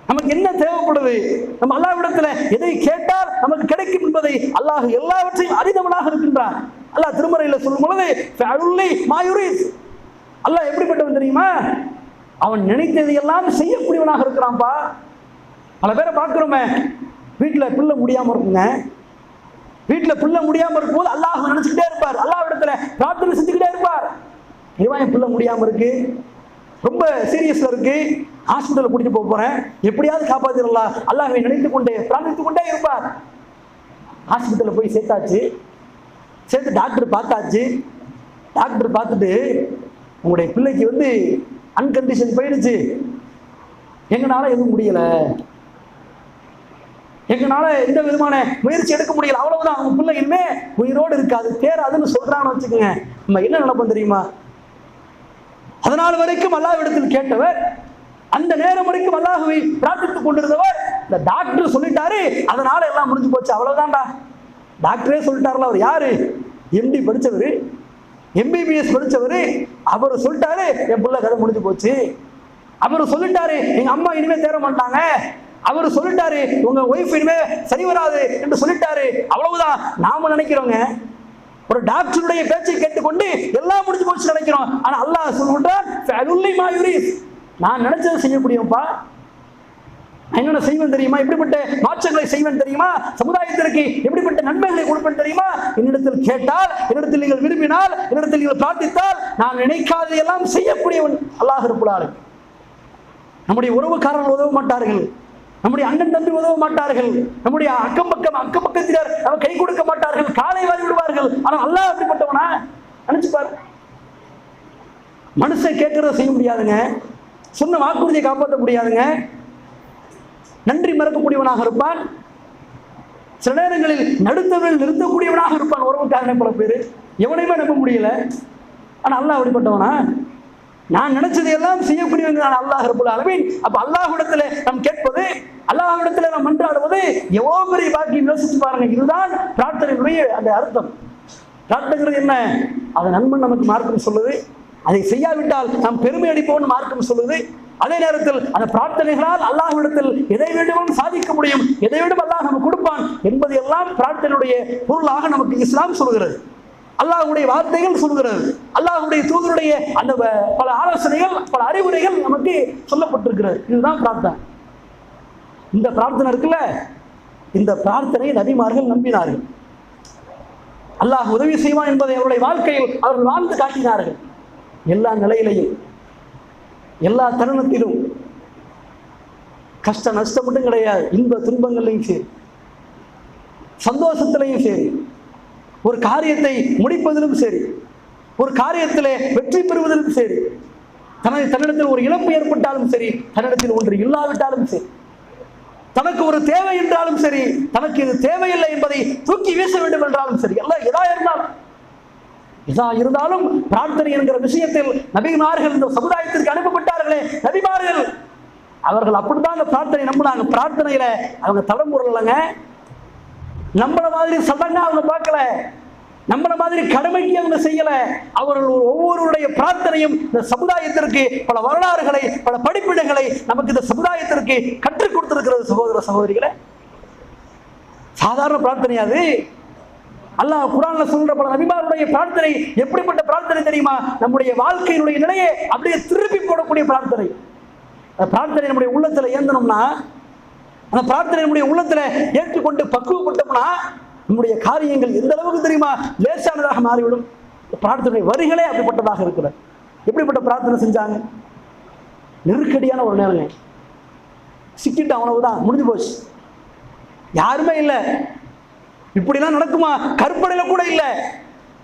நமக்கு என்ன தேவைப்படுது, நம்ம அல்லாஹ்விடத்துல எதை கேட்டால் நமக்கு கிடைக்கும் என்பதை அல்லாஹ் எல்லாவற்றையும் அறிந்தவனாக இருக்கின்றான். அல்லாஹ் திருமறையில சொல்லும் பொழுது அல்லாஹ் எப்படிப்பட்டவன் தெரியுமா? அவன் நினைத்ததை எல்லாம் செய்யக்கூடியவனாக இருக்கிறான்பா. பல பேரை பார்க்கிறோமே, வீட்டுல பிள்ளை முடியாம இருக்குங்க, வீட்டுல பிள்ளை முடியாம இருக்கும்போது அல்லாஹ் நினைச்சுக்கிட்டே இருப்பார், அல்லாஹ் இடத்துல பிரார்த்தனை செஞ்சுக்கிட்டே இருப்பார். என் பிள்ளை முடியாம இருக்கு, ரொம்ப சீரியஸ்ல இருக்கு, ஹாஸ்பிட்டல் கூட்டிட்டு போறேன், எப்படியாவது காப்பாத்திரலாம், அல்லாஹ்வை நினைத்துக் கொண்டே பிரார்த்தித்துக் கொண்டே இருப்பார். ஹாஸ்பிட்டல்ல போய் சேர்த்தாச்சு, சேர்த்து டாக்டர் பார்த்தாச்சு. டாக்டர் பார்த்துட்டு உங்களுடைய பிள்ளைக்கு அன்கண்டிஷன் போயிடுச்சு, எங்களால எதுவும் முடியல, எங்களால எந்த விதமான முயற்சி எடுக்க முடியல, அவ்வளவுதான், அவங்க பிள்ளை இனிமே உயிரோடு இருக்காது, தேராதுன்னு சொல்றான்னு வச்சுக்கோங்க. நம்ம என்ன நினைப்போம் தெரியுமா? அதனால் வரைக்கும் அல்லாஹ்விடத்தில் கேட்டவர், அந்த நேரம் வரைக்கும் அல்லாஹ்வை பிரார்த்தித்துக் கொண்டிருந்தவர், இந்த டாக்டர் சொல்லிட்டாரு அதனால எல்லாம் முடிஞ்சு போச்சு, அவ்வளவுதான்டா. டாக்டரே சொல்லிட்டாருல, அவர் யாரு? எம்டி படிச்சவரு, எம்பிபிஎஸ் படிச்சவரு, அவர் சொல்லிட்டாரு என் பிள்ளை கதை முடிஞ்சு போச்சு. அவர் சொல்லிட்டாரு எங்க அம்மா இனிமே தேர மாட்டாங்க, அவர் சொல்லிட்டாரு உங்க ஒய்ஃப் இனிமே சரி வராது என்று சொல்லிட்டாரு, அவ்வளவுதான். நாம நினைக்கிறோங்க ஒரு டாக்டருடைய பேச்சை கேட்டுக்கொண்டு எல்லாம் முடிஞ்சு போச்சு நினைக்கிறோம். ஆனா அல்லாஹ் சொல்றான், நான் நினைச்சதை செய்ய முடியும்ப்பா, என்னென்ன செய்வேன் தெரியுமா, எப்படிப்பட்ட மாற்றங்களை செய்வேன் தெரியுமா, சமுதாயத்திற்கு எப்படிப்பட்ட நன்மைகளை கொடுப்பேன் தெரியுமா, என்னிடத்தில் கேட்டால், என்னிடத்தில் நீங்கள் விரும்பினால், என்னிடத்தில் நீங்கள் பிரார்த்தித்தால் நான் நினைக்காதையெல்லாம் செய்யக்கூடியவன் அல்லாஹ் ரப்புல் ஆலமீன். நம்முடைய உறவுக்காரர்கள் உதவ மாட்டார்கள், நம்முடைய அண்ணன் தம்பி உதவ மாட்டார்கள், நம்முடைய அக்கம் பக்கத்தினர் நம்ம கை கொடுக்க மாட்டார்கள், காலை வாரி விடுவார்கள். ஆனால் அல்லாஹ் அப்படிப்பட்டவனா? நினைச்சு பாரு. மனுஷன் கேட்கறத செய்ய முடியாதுங்க, சொன்ன வாக்குறுதியை காப்பாற்ற முடியாதுங்க, நன்றி மறக்கக்கூடியவனாக இருப்பான், சில நேரங்களில் நடுத்தவர்கள் நிறுத்தக்கூடியவனாக இருப்பான். உறவுக்காரனை பல பேர் எவனையுமே நம்ப முடியல. ஆனா அல்லாஹ் அப்படிப்பட்டவனா? நான் நினைச்சதை எல்லாம் செய்யக்கூடியவங்க நான் அல்லாஹ் ரப்புல் ஆலமீன். அப்ப அல்லாஹ்விடத்துல நாம் கேட்பது, அல்லாஹ்விடத்துல நாம் மன்றாடுவது எவ்வளவு பெரிய பாக்கியம். யோசிச்சு பாருங்க. இதுதான் பிரார்த்தனையுடைய அந்த அர்த்தம். பிரார்த்தனைங்கிறது என்ன? அதை நண்பன் நமக்கு மார்க்கம் சொல்லுது, அதை செய்யாவிட்டால் நாம் பெருமை அடிப்போம்னு மார்க்கம் சொல்லுது. அதே நேரத்தில் அந்த பிரார்த்தனைகளால் அல்லாஹ்விடத்தில் எதை வேண்டுமானும் சாதிக்க முடியும், எதை வேண்டும் அல்லாஹ் நமக்கு கொடுப்பான் என்பது எல்லாம் பிரார்த்தனையுடைய பொருளாக நமக்கு இஸ்லாம் சொல்கிறது, அல்லாஹ்வுடைய வார்த்தைகள் சொல்கிறது, அல்லாஹ்வுடைய தூதருடைய அந்த பல ஆலோசனைகள், பல அறிவுரைகள் நமக்கு சொல்லப்பட்டிருக்கிறது. இதுதான் பிரார்த்தனை. இந்த பிரார்த்தனை இருக்குல்ல, இந்த பிரார்த்தனை நபிமார்கள் நம்பினார்கள். அல்லாஹ் உதவி செய்வான் என்பதை அவருடைய வாழ்க்கையில் அவர்கள் வாழ்ந்து காட்டினார்கள். எல்லா நிலையிலையும், எல்லா தருணத்திலும், கஷ்ட நஷ்டம் மட்டும் கிடையாது, இன்ப துன்பங்களையும் சரி, சந்தோஷத்திலையும் சரி, ஒரு காரியத்தை முடிப்பதிலும் சரி, ஒரு காரியத்திலே வெற்றி பெறுவதிலும் சரி, தன்னிடத்தில் ஒரு இழப்பு ஏற்பட்டாலும் சரி, தன்னிடத்தில் ஒன்று இல்லாவிட்டாலும் சரி, தனக்கு ஒரு தேவை என்றாலும் சரி, தனக்கு இது தேவையில்லை என்பதை தூக்கி வீச வேண்டும் என்றாலும் சரி, எல்லாம் எதா இருந்தாலும் பிரார்த்தனை என்கிற விஷயத்தில் நபிமார்கள் இந்த சமுதாயத்திற்கு அனுப்பப்பட்டார்களே நபிமார்கள், அவர்கள் அப்படித்தான் அந்த பிரார்த்தனை நம்பினாங்க. பிரார்த்தனையில அவங்க தடம்புறலங்க, நம்மள மாதிரி சடங்கா அவங்க பார்க்கல, நம்மள மாதிரி கடமைக்கு அவங்க செய்யல. அவர்கள் ஒவ்வொருடைய பிரார்த்தனையும் இந்த சமுதாயத்திற்கு பல வரலாறுகளை, பல படிப்பினைகளை நமக்கு இந்த சமுதாயத்திற்கு கற்றுக் கொடுத்திருக்கிறது. சகோதர சகோதரிகளை, சாதாரண பிரார்த்தனையாது. அல்லாஹ் குர்ஆன்ல சொல்ற பல நபிமாருடைய பிரார்த்தனை எப்படிப்பட்ட பிரார்த்தனை தெரியுமா? நம்முடைய வாழ்க்கையினுடைய நிலையை அப்படியே திருப்பி போடக்கூடிய பிரார்த்தனை. அந்த பிரார்த்தனை நம்முடைய உள்ளத்துல ஏந்தணும்னா, அந்த பிரார்த்தனை நம்முடைய உள்ளத்துல ஏற்றுக்கொண்டு பக்குவப்பட்டோம்னா, நம்முடைய காரியங்கள் எந்த அளவுக்கு தெரியுமா லேசானதாக மாறிவிடும். பிரார்த்தனை வரிகளே அப்படிப்பட்டதாக இருக்கிறது. எப்படிப்பட்ட பிரார்த்தனை செஞ்சாங்க? நெருக்கடியான ஒரு நேரங்க, சிக்கிட்டு அவ்வளவுதான், முடிஞ்சு போச்சு, யாருமே இல்லை, இப்படிலாம் நடக்குமா? கற்பனையில கூட இல்லை.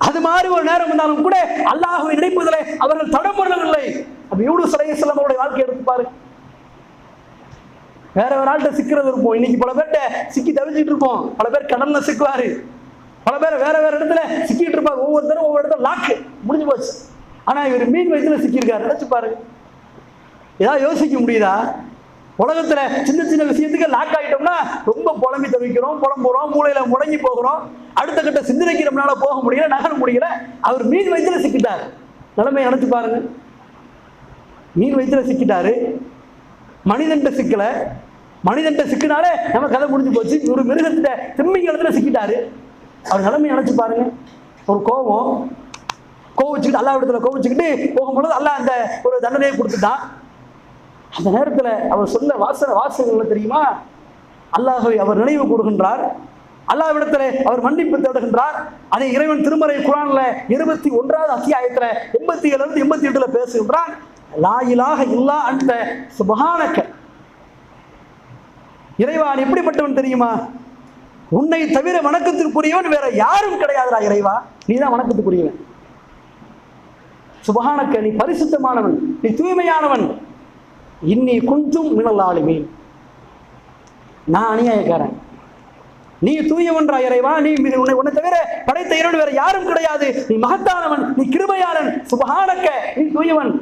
அது மாதிரி ஒரு நேரம் இருந்தாலும் கூட அல்லாஹ்வை நினைப்பதில் அவர்கள் தடம்படவில்லை. அப்ப யூனுஸ் அலைஹிஸ்ஸலாம் அவருடைய வாழ்க்கை எடுத்து பாருங்க. வேற ஒரு ஆள்கிட்ட சிக்கிறது இருப்போம், இன்னைக்கு பல பேர்கிட்ட சிக்கி தவிச்சிட்டு இருப்போம். பல பேர் கடல்ல சிக்குவாரு, பல பேர் வேற வேற இடத்துல சிக்கிட்டு இருப்பாரு. ஒவ்வொருத்தரும் ஒவ்வொரு இடத்துல லாக்கு, முடிஞ்சு போச்சு. ஆனா இவர் மீன் வயிற்றுல சிக்கியிருக்காரு. நினைச்சு பாருங்க, ஏதாவது யோசிக்க முடியுதா? உலகத்துல சின்ன சின்ன விஷயத்துக்கு லாக் ஆகிட்டோம்னா ரொம்ப புலம்பி தவிக்கிறோம், புலம்புறோம், மூளையில முடங்கி போகிறோம், அடுத்த கட்ட சிந்தனைக்கு நம்மளால போக முடியல, நகர முடியல. அவர் மீன் வயிற்றுல சிக்கிட்டாரு. நிலைமை நினைச்சு பாருங்க. மீன் வயிற்றுல சிக்கிட்டாரு, மனிதன்ட்ட சிக்கல. மனிதன்ட்ட சிக்கினாலே நம்ம கதை முடிஞ்சு போச்சு. ஒரு மிருகத்திட்ட திமிங்கலத்துல சிக்கிட்டாரு. அவர் நிலைமை நினைச்சு பாருங்க. ஒரு கோவிச்சுக்கிட்டு அல்லாஹ்விடத்துல கோவிச்சுக்கிட்டு போகும்பொழுது அல்லாஹ் அந்த ஒரு தண்டனையை கொடுத்துட்டான். அந்த நேரத்தில் அவர் சொன்ன வாசகங்கள் தெரியுமா? அல்லாஹ்வை அவர் நினைவு கூறுகின்றார். அல்லாஹ்விடத்திலே அவர் மன்னிப்பு தேடுகின்றார். அதை இறைவன் திருமறை குர்ஆன்ல 21வது அத்தியாயத்துல 87 88 பேசுகின்றான். லா இலாஹ இல்லா அன்த சுப்ஹானக. இறைவா நீ எப்படிப்பட்டவன் தெரியுமா? உன்னை தவிர வணக்கத்திற்குரியவன் வேற யாரும் கிடையாதுடா இறைவா, நீதான் வணக்கத்துக்குரியவன். சுப்ஹானக, நீ பரிசுத்தமானவன், நீ தூய்மையானவன். இன்னி குன்தும் மினல் ஆலிமீன், நான் அநியாயக்காரன், நீ தூயவன்றா இறைவா, நீ உன்னை தவிர படைத்த இறைவன் வேற யாரும் கிடையாது, நீ மகத்தானவன், நீ கிருபையாளன், சுப்ஹானக, நீ தூயவன்.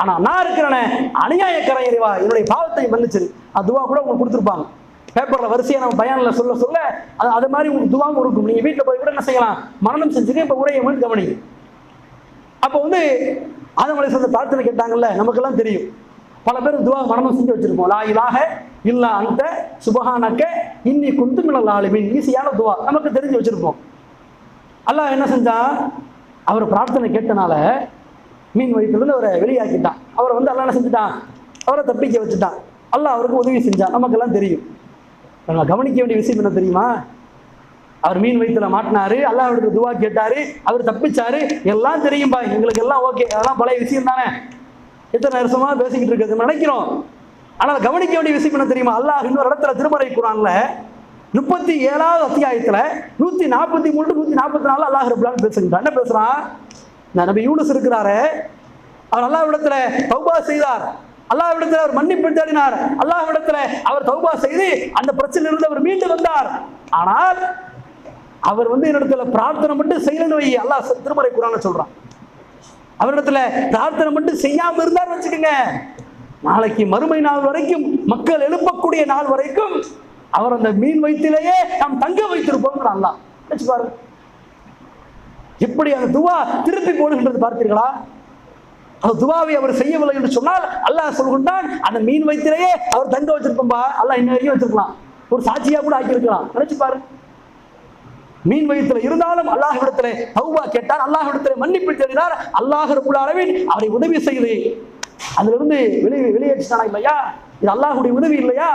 ஆனா நான் இருக்கிறேனே அநியாயக்காரன் இறைவா, என்னுடைய பாவத்தை மன்னிச்சிரு. அதுவா கூட உங்களுக்கு கொடுத்துருப்பாங்க பேப்பர்ல வரிசையா நம்ம பயான்ல சொல்ல சொல்ல அது மாதிரி உங்களுக்கு துவாவும் இருக்கும். நீங்க வீட்டுல போய் கூட என்ன செய்யலாம், மரணம் செஞ்சுக்க. இப்ப உரையை மட்டும் கவனி. அப்போ ஆதம் அலைஹிஸ்ஸலாம் பிரார்த்தனை கேட்டாங்கல்ல, நமக்கெல்லாம் தெரியும். பல பேர் துவா மரணம் செஞ்சு வச்சிருப்போம். லா இலாஹ இல்லா அன்த சுப்ஹானக இன்னி குன்து மினல் ஆலிமீன். ஈஸியான துவா நமக்கு தெரிஞ்சு வச்சிருப்போம். அல்லாஹ் என்ன செஞ்சான், அவர் பிரார்த்தனை கேட்டனால மீன் வயிற்றுல அவரை வெளியாக்கிட்டான். அவரை அல்லாஹ் என்ன செஞ்சுட்டான், அவரை தப்பிக்க வச்சுட்டான். அல்லாஹ் அவருக்கு உதவி செஞ்சான். நமக்கெல்லாம் தெரியும். நம்ம கவனிக்க வேண்டிய விஷயம் என்ன தெரியுமா, அவர் மீன் வயிற்றுல மாட்டினாரு, அல்லாஹ்விடத்துல துவா கேட்டாரு, அவர் தப்பிச்சாரு, எல்லாம் தெரியும்பா, எங்களுக்கு எல்லாம் ஓகே, அதெல்லாம் பழைய விஷயம் தானே, எத்தனை வருஷமா பேசிக்கிட்டு இருக்கிறது நினைக்கிறோம். ஆனால் கவனிக்க வேண்டிய விஷயம் என்ன தெரியுமா, அல்லாஹ் இன்னொரு இடத்துல திருமறை குர்ஆன்ல 37வது அத்தியாயத்துல 143 144 அல்லாஹ் ரப்பல் ஆலமீன் பேசுகிறான். என்ன பேசுறான், நபி யூனுஸ் இருக்கிறாரு, அவர் அல்லாஹ்விடத்துல தௌபா செய்தார், அல்லாஹ்விடத்துல அவர் மன்னிப்பு தேடினார், அல்லாஹ்விடத்துல அவர் தௌபா செய்து அந்த பிரச்சனையிலிருந்து அவர் மீண்டு வந்தார். ஆனால் அவர் என்னிடத்துல பிரார்த்தனை மட்டும் செய்யலன்னு வை, அல்லாஹ் திருமறை குர்ஆன்ல சொல்றான். அவரிடத்துல பிரார்த்தனை மட்டும் செய்யாம இருந்தார் வச்சுக்கோங்க, நாளைக்கு மறுமை நாள் வரைக்கும், மக்கள் எழுப்பக்கூடிய நாள் வரைக்கும் அவர் அந்த மீன் வயிற்றிலேயே நாம் தங்க வைத்திருப்போம். அல்லாஹ் நினைச்சு பாருங்க, எப்படி அந்த துவா திருப்பி போடுகின்றது பார்த்தீர்களா? அந்த துவாவை அவர் செய்யவில்லை என்று சொன்னால் அல்லாஹ் சொல்கின்றான், அந்த மீன் வயிற்றிலேயே அவர் தங்க வச்சிருப்போம்பா. அல்லாஹ் இன்ன வரைக்கும் வச்சிருக்கலாம், ஒரு சாட்சியா கூட ஆக்கியிருக்கலாம். நினைச்சு பாருங்க, மீன் வயிற்றுல இருந்தாலும் அல்லாஹ்விடத்துல தௌபா கேட்டார், அல்லாஹ்விடத்துல மன்னிப்பு தேடினார், அல்லாஹ் ரப்பல் ஆலமீன் அவரை உதவி செய்து அதிலிருந்து வெளியேற்றினானா இல்லையா? இது அல்லாஹ்வுடைய உதவி இல்லையா?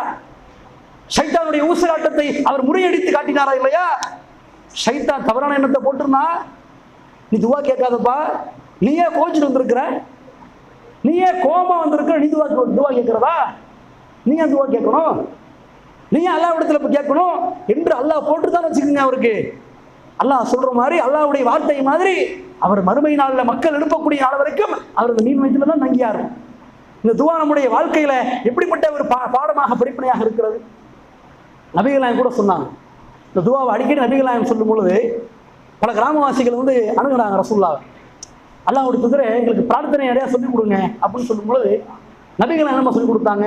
ஷைத்தானுடைய ஊசலாட்டத்தை அவர் முறியடித்து காட்டினாரா இல்லையா? ஷைத்தான் தவறான எண்ணத்தை போட்டிருந்தா, நீ துவா கேட்காதப்பா, நீயே கோச்சிட்டு வந்திருக்கிற, நீயே கோபமா வந்திருக்கிற, நீ துவா கேட்கிறதா? நீ ஏன் துவா கேட்கணும், நீ அல்லாஹ்விடத்துல கேட்கணும் என்று அல்லாஹ் போட்டுதான் வச்சுக்கோங்க. அவருக்கு அல்லாஹ் சொல்ற மாதிரி, அல்லாஹ்வுடைய வார்த்தை மாதிரி அவர் மறுமை நாள்ல மக்கள் எழுப்பக்கூடிய நாள் வரைக்கும் அவர் அந்த மீன் வயிற்றுல தான் தங்கியாரு. இந்த துவா நம்முடைய வாழ்க்கையில எப்படிப்பட்ட ஒரு பாடமாக படிப்பனையாக இருக்கிறது. நபிகள் நாயகம் கூட சொன்னாங்க, இந்த துவாவை அடிக்கடி நபிகள் நாயகம் சொல்லும் பொழுது பல கிராமவாசிகள் அணுகுனாங்க ரசூலுல்லாஹ், அல்லாஹ்வுடைய தூதரே எங்களுக்கு பிரார்த்தனை நிறையா சொல்லிக் கொடுங்க அப்படின்னு சொல்லும் பொழுது நபிகள் நாயகம் என்ன சொல்லிக் கொடுத்தாங்க,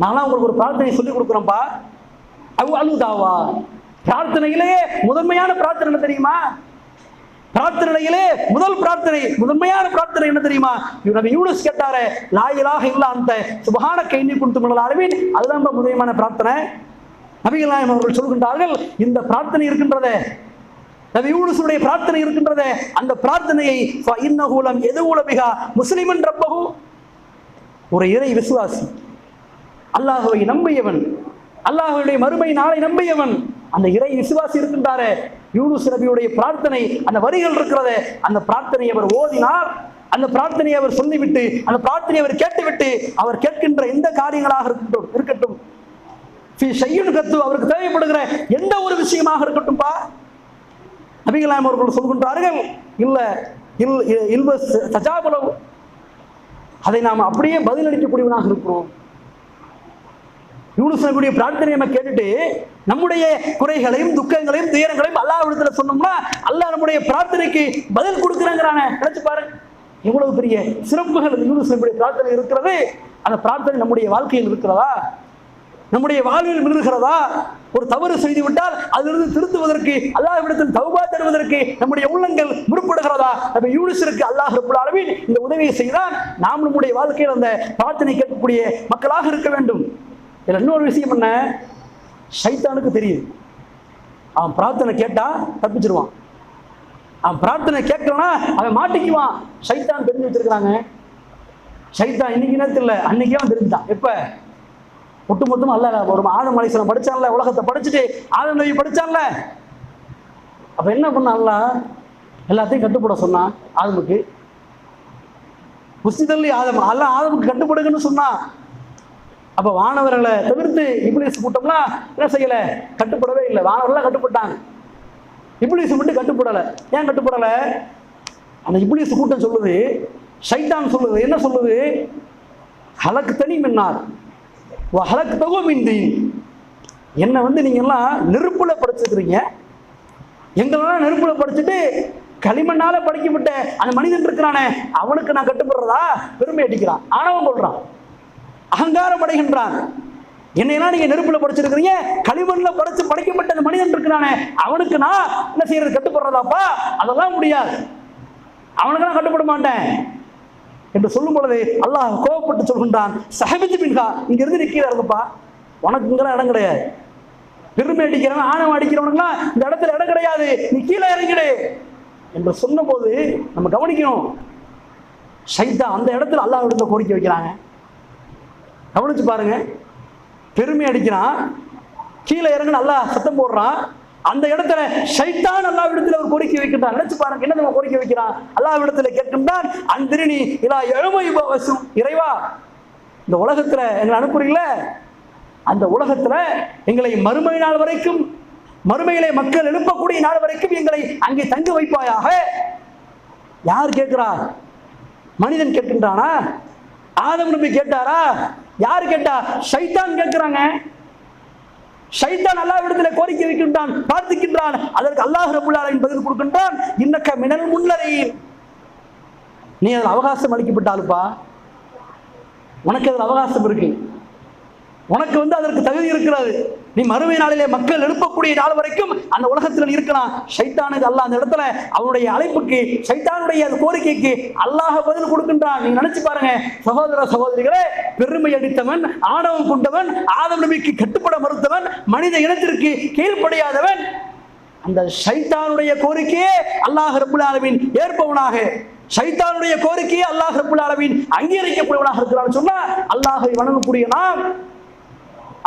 நான்லாம் உங்களுக்கு ஒரு பிரார்த்தனை சொல்லிக் கொடுக்குறேன்ப்பா, அழுதாவா. பிரார்த்தனையிலேயே முதன்மையான பிரார்த்தனை என்ன தெரியுமா? பிரார்த்தனையிலே முதல் பிரார்த்தனை, முதன்மையான பிரார்த்தனை என்ன தெரியுமா? நபி யூனுஸ் கேட்டாரே, லா இலாஹ இல்லா அன்த சுப்ஹானக இன்னி குன்து மினல் ஆலிமீன், அதுதான் முதன்மையான பிரார்த்தனை. நபிகள் நாயகம் அவர்கள் சொல்கின்றார்கள், இந்த பிரார்த்தனை இருக்கின்றதே, நபி யூனுஸுடைய பிரார்த்தனை இருக்கின்றதே, அந்த பிரார்த்தனையை ஃபஇன்னஹு லம் யதுஉ பிஹா முஸ்லிமன் ரப்பஹு, ஒரு இறை விசுவாசி, அல்லாஹ்வை நம்பியவன், அல்லாஹ்வுடைய மறுமை நாளை நம்பியவன், அந்த இறை விசுவாசி இருக்கின்றாரே, யூனுஸ் நபியுடைய பிரார்த்தனை, அந்த வரிகள் இருக்கிறதே, அந்த பிரார்த்தனையை அவர் ஓதினார், அந்த பிரார்த்தனையை அவர் சொல்லிவிட்டு, அந்த பிரார்த்தனையை அவர் கேட்டுவிட்டு, அவர் கேட்கின்ற எந்த காரியங்களாக இருக்கட்டும், அவருக்கு தேவைப்படுகிற எந்த ஒரு விஷயமாக இருக்கட்டும்பா, நபிகள் நாயகம் அவர்கள் சொல்கின்றார்கள், அதை நாம் அப்படியே பதிலளிக்கக்கூடியவனாக இருக்கிறோம். யூனுஸ் நபியுடைய பிரார்த்தனை நம்ம கேட்டுட்டு நம்முடைய குறைகளையும் துக்கங்களையும் துயரங்களையும் அல்லாஹ்விடத்துல சொன்னோம்னா அல்லாஹ் நம்முடைய பிரார்த்தனைக்கு பதில் கொடுக்குறாங்கிறானே. நினைச்சு பாருங்க, எவ்வளவு பெரிய சிறப்புகள் யூனுஸ் நபியுடைய பிரார்த்தனை இருக்கிறது. அந்த பிரார்த்தனை நம்முடைய வாழ்க்கையில் இருக்கிறதா? நம்முடைய வாழ்வில் மிருகிறதா? ஒரு தவறு செய்து விட்டால் அதிலிருந்து திருத்துவதற்கு, அல்லாஹ்விடத்தில் தௌபா தருவதற்கு நம்முடைய உள்ளங்கள் முற்படுகிறதா? நபி யூனுஸிற்கு அல்லாஹ் ரப்பல் ஆலமீன் இந்த உதவியை செய்தால் நாம் நம்முடைய வாழ்க்கையில் அந்த பிரார்த்தனை கேட்கக்கூடிய மக்களாக இருக்க வேண்டும். இதுல இன்னொரு விஷயம் என்ன, ஷைத்தானுக்கு தெரியுது, அவன் பிரார்த்தனை கேட்டா தப்பிச்சிருவான், அவன் பிரார்த்தனை கேட்கலன்னா அவன் மாட்டிக்குவான். ஷைத்தான் தெரிஞ்சு வச்சிருக்கிறாங்க. ஷைத்தான் இன்னைக்கு நேரத்தில் இல்லை, அன்னைக்கே அவன் தெரிஞ்சுட்டான். எப்ப ஒட்டுமொத்தமா அல்ல ஒரு ஆதம் அலைஹிஸ்ஸலாம் படிச்சான்ல, உலகத்தை படிச்சுட்டு ஆதம் நபி படிச்சான்ல. அப்ப என்ன பண்ண அல்லாஹ் எல்லாத்தையும் கட்டுப்பட சொன்னான் ஆதமுக்கு. முஸ்லிதல்லி ஆதம் அல்லாஹ் ஆதமுக்கு கட்டுப்படுங்கன்னு சொன்னான். அப்ப வானவர்களை தவிர்த்து இப்லீஸ் கூட்டம்லாம் என்ன செய்யல, கட்டுப்படவே இல்லை. வானவர்கள்லாம் கட்டுப்பட்டாங்க, இப்லீஸ் மட்டும் கட்டுப்படலை. ஏன் கட்டுப்படலை? அந்த இப்லீஸ் கூட்டம் சொல்லுது, ஷைத்தான் சொல்லுது, என்ன சொல்லுது? ஹலக் தனி மின்னார் ஹலக் தகோ மின்தீன். என்னை வந்து நீங்க எல்லாம் நெருப்புல படைச்சிருக்கிறீங்க, எங்களெல்லாம் நெருப்புல படிச்சுட்டு களிமண்ணால படைக்கப்பட்ட அந்த மனிதன் இருக்கிறானே அவனுக்கு நான் கட்டுப்படுறதா? பெருமை அடிக்கிறான், ஆணவம் கொள்றான், அகங்காரம் அடைகின்றான். என்னையெல்லாம் நீங்க நெருப்புல படிச்சிருக்கிறீங்க, களிமண்ல படைக்கப்பட்ட அந்த மனிதன் இருக்கிறானே அவனுக்கு நான் என்ன செய்யறது, கட்டுப்படுறதாப்பா? அதெல்லாம் முடியாது, அவனுக்கு நான் கட்டுப்பட மாட்டேன் என்று சொல்லும் பொழுது அல்லாஹ் கோபப்பட்டு சொல்கின்றான், சஹபித் பின்ஹா, இங்க இருந்து நீ கீழே இறங்குப்பா, உனக்கு இங்கெல்லாம் இடம் கிடையாது. பெருமை அடிக்கிறவன் ஆணவம் அடிக்கிறவனுக்குலாம் இந்த இடத்துல இடம் கிடையாது, நீ கீழே இறங்கிடு என்று சொன்ன போது நம்ம கவனிக்கணும். ஷைத்தான் அந்த இடத்துல அல்லாஹ் இடத்துல கோரிக்கை வைக்கிறாங்க. கவனிச்சு பாருங்க, பெருமை அடிக்கிறான், கீழே இறங்குன்னு அல்லாஹ் சத்தம் போடுறான். அந்த இடத்துல ஷைத்தான் அல்லாஹ் இடத்துல ஒரு கோரிக்கை வைக்கின்றான். நினைச்சு பாருங்க, என்ன நம்ம கோரிக்கை வைக்கிறான்? அல்லாஹ் இடத்துல கேட்கின்றான், அந்திரினி இலா எழுமை பவசும், இறைவா இந்த உலகத்துல எங்களை அனுப்புறீங்கள, அந்த உலகத்துல எங்களை மறுமை நாள் வரைக்கும், மறுமையிலே மக்கள் எழுப்பக்கூடிய நாள் வரைக்கும் எங்களை அங்கே தங்க வைப்பாயாக. யார் கேட்கிறா? மனிதன் கேட்கின்றானா? ஆதம் நபி கேட்டாரா? யார் கேட்டா? ஷைத்தான் கேட்கிறாங்க. ஷைத்தான் அல்லாஹ்விடத்திலே கோரிக்கை வைக்கின்றான், பிரார்த்திக்கின்றான். அதற்கு அல்லாஹ் ரப்பல் ஆலமீன் பதில் கொடுக்கின்றான், இன்னக்க மினல் முன்லரீன். நீ அதில் அவகாசம் அளிக்கப்பட்டாலுப்பா, உனக்கு அதில் அவகாசம் இருக்கு, உனக்கு வந்து அதற்கு தகுதி இருக்கிறது. நீ மறுமை நாளிலே மக்கள் எழுப்பக்கூடிய நாள் வரைக்கும் அந்த உலகத்தில் இருக்கலாம். ஷைத்தானுக்கு அல்லாஹ் அந்த இடத்துல அவனுடைய அழைப்புக்கு, ஷைத்தானுடைய அந்த கோரிக்கைக்கு அல்லாஹ் பதில் கொடுக்கின்றான். நீங்க நினைச்சு பாருங்க சகோதர சகோதரிகளே, பெருமை அடித்தவன், ஆணவம் கொண்டவன், ஆதம் நபிக்கு கட்டுப்பட மறுத்தவன், மனித இனத்திற்கு கீழ்ப்படியாதவன், அந்த ஷைத்தானுடைய கோரிக்கையே அல்லாஹ் ரப்பல் ஆலமீன் ஏற்பவனாக, ஷைத்தானுடைய கோரிக்கையே அல்லாஹ் ரப்பல் ஆலமீன் அங்கீகரிக்கப்படுவனாக இருக்கிறான்னு சொன்னா, அல்லாஹை வணங்கக்கூடிய நாம்,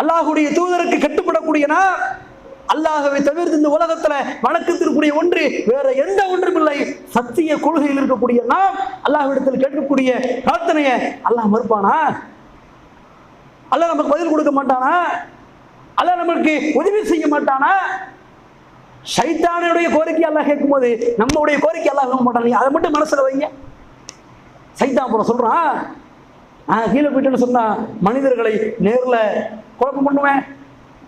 அல்லாஹுடைய தூதருக்கு கட்டுப்படக்கூடிய நாம், அல்லாஹ்வை தவிர்த்து இந்த உலகத்துல வணக்கத்திற்குரிய ஒன்று வேற எந்த ஒன்றும் இல்லை, சத்திய கொள்கையில் இருக்கக்கூடிய நாம் அல்லாஹ்விடத்தில் கேட்கக்கூடிய பிரார்த்தனையை அல்லாஹ் மறுப்பானா? அல்லாஹ் நமக்கு பதில் கொடுக்க மாட்டானா? அல்லாஹ் நமக்கு உதவி செய்ய மாட்டானா? ஷைத்தானுடைய கோரிக்கை அல்லாஹ் கேட்கும் போது நம்மளுடைய கோரிக்கை அல்லாஹ் கேட்க மாட்டான். அதை மட்டும் மனசுல வைங்க. சைத்தான் போற சொல்றான், கீழே போயிட்டேன்னு சொன்னா மனிதர்களை நேர்ல குழப்பம் பண்ணுவேன்,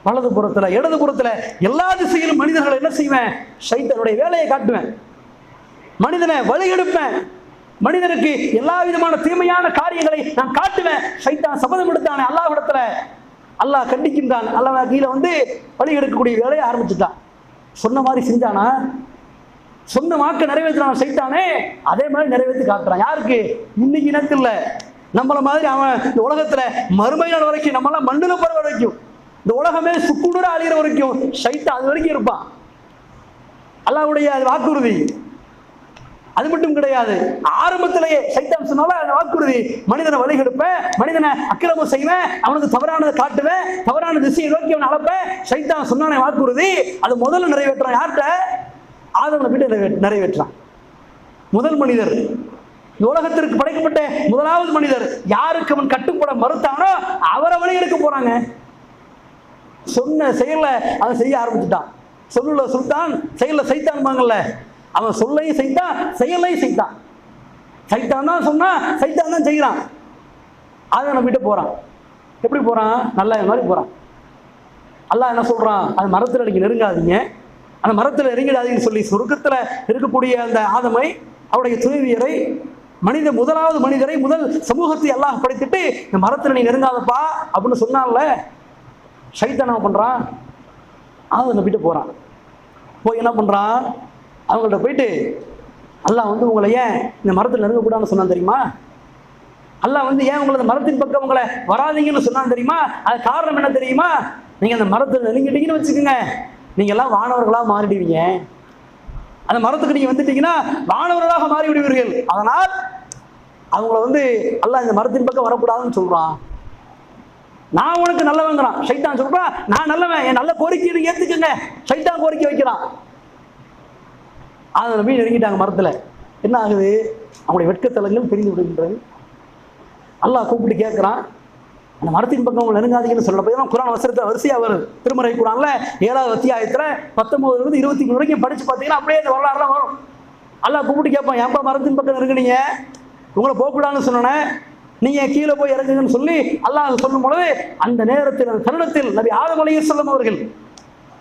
வலது புறத்துல இடது புறத்துல எல்லா திசையிலும் மனிதர்களை என்ன செய்வேன், ஷைத்தானுடைய வேலையை காட்டுவேன், மனிதனை வழி எடுப்பேன், மனிதனுக்கு எல்லா விதமான தீமையான காரியங்களை நான் காட்டுவேன். ஷைத்தான் சபதம் எடுத்தானே அல்லாஹ்விடத்துல, அல்லாஹ் கண்டிக்கின்றான். அல்லாஹ் கீழே வந்து வழி எடுக்கக்கூடிய வேலையை ஆரம்பிச்சுட்டான். சொன்ன மாதிரி செஞ்சானா? சொன்ன வாக்கு நிறைவேற்றான ஷைத்தானே அதே மாதிரி நிறைவேற்றி காட்டுறான். யாருக்கு? இன்னைக்கு இனத்தில் நம்மள மாதிரி அவன் இந்த உலகத்துல மறுமை நாள் வரைக்கும், நம்மளாம் மண்ணுல போற வரைக்கும், இந்த உலகமே சுக்குநூற அழிகிற வரைக்கும் ஷைத்தான் அது வரைக்கும் இருப்பான். அல்லாஹ்வுடைய வாக்குறுதி அது மட்டும் கிடையாது. ஆரம்பத்திலேயே ஷைத்தான் சொன்னால அந்த வாக்குறுதி, மனிதனை வழிகெடுப்பேன், மனிதனை அக்கிரமம் செய்வேன், அவனுக்கு தவறானதை காட்டுவேன், தவறான திசையை நோக்கி அவன் அளப்பேன். ஷைத்தான் சொன்னானே வாக்குறுதி, அது முதல்ல நிறைவேற்றான். யார்கிட்ட? ஆதம் நபிகிட்ட நிறைவேற்றான். முதல் மனிதர், இந்த உலகத்திற்கு படைக்கப்பட்ட முதலாவது மனிதர். யாருக்கு அவன் கட்டுப்பட மறுத்தானோ அவரை வழி எடுக்க போறாங்க. சொன்ன செயல அவன் செய்ய ஆரம்பிச்சுட்டான். சொல்லுல சுல்தான், செயல சைத்தான். அவன் சொல்லையும் செய்தான், செயலையும் செய்தான். சைத்தான் தான் சொன்னா, சைத்தான் தான் செய்யறான். அதை நம்பிட்டு போறான். எப்படி போறான்? நல்ல மாதிரி போறான். அல்லாஹ் என்ன சொல்றான்? அந்த மரத்துல நீங்க நெருங்காதீங்க, அந்த மரத்துல நெருங்கிடாதீங்கன்னு சொல்லி சொர்க்கத்துல இருக்கக்கூடிய அந்த ஆதமை, அவருடைய துணைவியரை, முதலாவது மனிதரை, முதல் சமூகத்தை அல்லாஹ் படைத்துட்டு இந்த மரத்துல நீ நெருங்காதப்பா அப்படின்னு சொன்னான்ல, ஷைத்தான் என்ன பண்றான்? ஆதம் நபிட்டு போறான். போய் என்ன பண்றான்? அவங்கள்ட்ட போயிட்டு, அல்லாஹ் வந்து உங்களை ஏன் இந்த மரத்தில் நெருங்கக்கூடாதுன்னு சொன்னான் தெரியுமா? அல்லாஹ் வந்து ஏன் உங்களை மரத்தின் பக்கம் உங்களை வராதீங்கன்னு சொன்னான் தெரியுமா? அது காரணம் என்ன தெரியுமா? நீங்க அந்த மரத்தில் நெருங்கிட்டீங்கன்னு வச்சுக்கோங்க, நீங்க எல்லாம் வானவர்களாக மாறிடுவீங்க. அந்த மரத்துக்கு நீங்க வந்துட்டீங்கன்னா வானவர்களாக மாறி விடுவீர்கள். அதனால் அவங்கள வந்து அல்லாஹ் இந்த மரத்தின் பக்கம் வரக்கூடாதுன்னு சொல்றான். நான் உனக்கு நல்லவங்கிறான். ஷைத்தான் சொல்றான் நான் நல்லவன், என் நல்ல கோரிக்கையை ஏத்துக்குங்க. ஷைத்தான் கோரிக்கை வைக்கிறான். அதை நபி நெருங்கிட்டாங்க மரத்துல. என்ன ஆகுது? அவங்களுடைய வெட்கத்தலங்கள் பிரிந்து விடுகின்றது. அல்லாஹ் கூப்பிட்டு கேட்கிறான், அந்த மரத்தின் பக்கம் நெருங்காதீங்கன்னு சொல்ல போய் குரான் வசனத்தை வரிசையா வருது. திருமறை குரான்ல 7வது அத்தியாயத்துல 19 23 வரைக்கும் படிச்சு பார்த்தீங்கன்னா அப்படியே இந்த வரலாறுலாம் வரும். அல்லாஹ் கூப்பிட்டு கேட்பான், ஏன்பா மரத்தின் பக்கம் நெருங்கினீங்க? உங்களை போகக்கூடாதுன்னு சொன்னேன், நீங்க கீழே போய் இறங்குங்கன்னு சொல்லி அல்லாஹ் சொல்லும் பொழுது அந்த நேரத்தில் அந்த தருணத்தில் நபி ஆதம் அலைஹிஸ்ஸலாம் அவர்கள்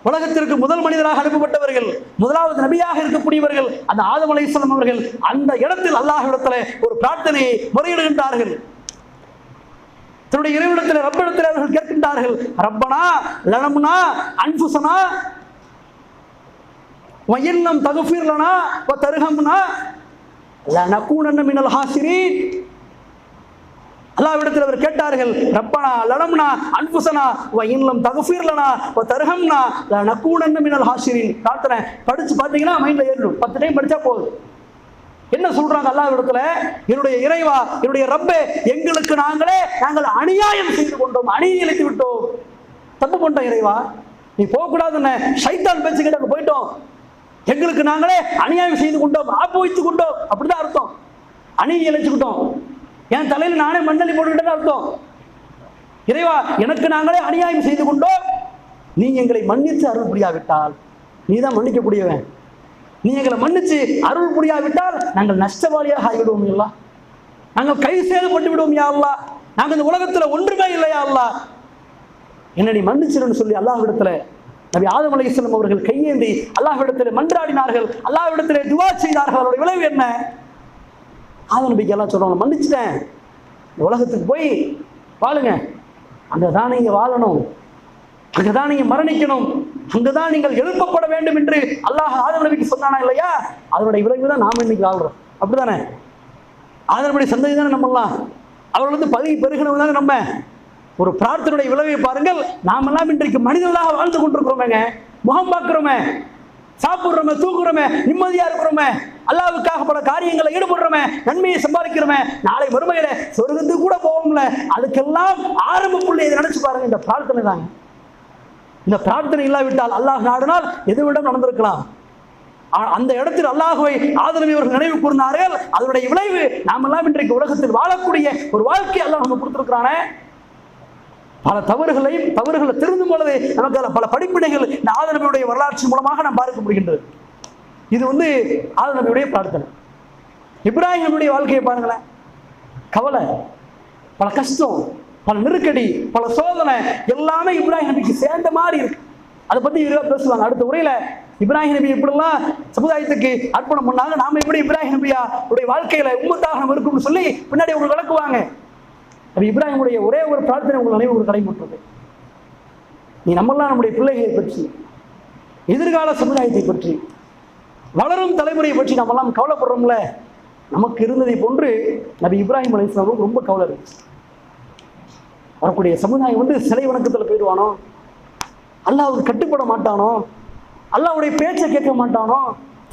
உலகத்திற்கு முதல் மனிதராக அனுப்பப்பட்டவர்கள், முதலாவது நபியாக இருக்கக்கூடியவர்கள் அந்த ஆதம் அலைஹிஸ்ஸலாம் அவர்கள் அந்த இடத்தில் அல்லாஹ்விடத்தில் ஒரு பிரார்த்தனையை முறையிடுகின்றார்கள். தன்னுடைய இறைவனிடத்தில் ரப்பிடத்தில் அவர்கள் கேட்கின்றார்கள், ரப்பனா லனம்னா அன்ஃபுஸனா வ இல்லம் தக்ஃபிர் லனா வ தர்ஹம்னா லனகூனன்ன மினல் ஹாசிரீன். அல்லாஹ்விடத்தில் அவர் கேட்டார்கள், ரப்பனா லனம்னா அன்ஃபுஸனா வ இல்லம் தக்ஃபிர் லனா வ தர்ஹம்னா லனகூனன்ன மினல் ஹாசிரீன். பிரார்த்தனை படிச்சு பார்த்தீங்கன்னா மைண்ட்ல ஏறிடும். 10 டைம் படிச்சா போதும். என்ன சொல்றாங்க அல்லாஹ்விடத்துல? என்னுடைய இறைவா, என்னுடைய ரப்பே, எங்களுக்கு நாங்கள் அநியாயம் செய்து கொண்டோம், அநீதி இழைத்து விட்டோம், தப்பு பண்ணிட்டோம் இறைவா, நீ போகக்கூடாதுன்னு ஷைத்தான் பேச்சு கிட்ட போயிட்டோம், எங்களுக்கு நாங்களே அநியாயம் செய்து கொண்டோம், ஆப்பு வைத்துக் கொண்டோம், அப்படிதான் அர்த்தம். அநீதி இழைச்சுக்கிட்டோம், என் தலையில நானே மண்ணலி போட்டுக்கிட்டே அர்த்தம். இறைவா, எனக்கு நாங்களே அநியாயம் செய்து கொண்டோம், நீ எங்களை மன்னித்து அருள் புரியாவிட்டால், நீ தான் மன்னிக்கக்கூடியவன், நீ எங்களை மன்னிச்சு அருள் புரியாவிட்டால் நாங்கள் நஷ்டவாளியாக ஆகிவிடுவோம் இல்லா, நாங்கள் கை சேதப்பட்டு விடுவோம் யா அல்லாஹ், நாங்கள் இந்த உலகத்துல ஒன்றுமே இல்லையா அல்லாஹ், என்ன நீ மன்னிச்சிருன்னு சொல்லி அல்லாஹ்விடத்துல நபி ஆதம் அலைஹிஸ்ஸலாம் அவர்கள் கையேந்தி அல்லாஹ்விடத்தில் மன்றாடினார்கள், அல்லாஹ்விடத்தில் துஆ செய்தார்கள். அவருடைய விளைவு என்ன? ஆதம் நபிக்கு எல்லாம் சொல்றாங்க, மன்னிச்சிட்டேன், இந்த உலகத்துக்கு போய் வாழுங்க, அங்கதான் நீங்க வாழணும், அங்கதான் நீங்க மரணிக்கணும், அங்குதான் நீங்கள் எழுப்பப்பட வேண்டும் என்று அல்லாஹ் ஆதம் நபிக்கு சொன்னானா இல்லையா? அதனுடைய விளைவு தான் நாம இன்னைக்கு வாழ்றோம். அப்படிதானே? ஆதமுடைய சந்ததி தானே நம்மலாம், அவர்கள் பதவி பெருகினவங்க தானே நம்ம. ஒரு பிரார்த்தனுடைய விளைவை பாருங்கள், நாமெல்லாம் இன்றைக்கு மனிதர்களாக வாழ்ந்து கொண்டிருக்கிறோமேங்க, முகம் பார்க்கிறோமே, சாப்பிடுறோமே, தூக்குறோமே, நிம்மதியா இருக்கிறோமே, அல்லாஹ்வுக்காக பல காரியங்களை ஈடுபடுறோமே, நன்மையை சம்பாதிக்கிறோமே, நாளை மறுமையில சொர்க்கத்துக்கு கூட போவோம்ல, அதுக்கெல்லாம் ஆரம்ப புள்ளி இதை நினைச்சு பாருங்க, இந்த பிரார்த்தனை தாங்க. இந்த பிரார்த்தனை இல்லாவிட்டால் அல்லாஹ் நாடினால் எதுவிடம் நடந்திருக்கலாம். அந்த இடத்தில் அல்லாஹ்வை ஆதம் நபி அவர்கள் நினைவு கூர்ந்தார்கள். அதனுடைய விளைவு நாமெல்லாம் இன்றைக்கு உலகத்தில் வாழக்கூடிய ஒரு வாழ்க்கை அல்லாஹ் நமக்கு கொடுத்திருக்கிறானே. பல தவறுகளை திருந்தும் பொழுது நமக்கு பல படிப்பினைகள் இந்த ஆதம் நபியுடைய வரலாற்று மூலமாக நாம் பார்க்க முடிகின்றது. இது ஆதம் நபியுடைய பிரார்த்தனை. இப்ராஹிம் நபியுடைய வாழ்க்கையை பாருங்களேன், கவலை, பல கஷ்டம், பல நெருக்கடி, பல சோதனை எல்லாமே இப்ராஹிம் நபிக்கு சேர்ந்த மாதிரி இருக்கு. அதை பத்தி இவங்க பேசுவாங்க அடுத்த உரையில. இப்ராஹிம் நபி எப்படிலாம் சமுதாயத்துக்கு அர்ப்பணம் பண்ணாங்க, நாம எப்படி இப்ராஹிம் நபியா உடைய வாழ்க்கையில உம்மத்தாக நம்ம இருக்கும்னு சொல்லி பின்னாடி உங்களுக்கு விளக்குவாங்க. அப்ப இப்ராஹிமுடைய ஒரே ஒரு பிரார்த்தனை உங்கள் நினைவு ஒரு கடைமுற்றது, நீ நம்மெல்லாம் நம்முடைய பிள்ளைகளை பற்றி, எதிர்கால சமுதாயத்தை பற்றி, வளரும் தலைமுறையை பற்றி நம்மெல்லாம் கவலைப்படுறோம்ல, நமக்கு இருந்ததை போன்று நபி இப்ராஹிம் அலைஹிஸ்ஸலாம் ரொம்ப கவலை இருந்துச்சு. வரக்கூடிய சமுதாயம் சிலை வணக்கத்தில் போயிடுவானோ, அல்லாஹ்வுக்கு கட்டுப்பட மாட்டானோ, அல்லாஹ்வுடைய பேச்சை கேட்க மாட்டானோ,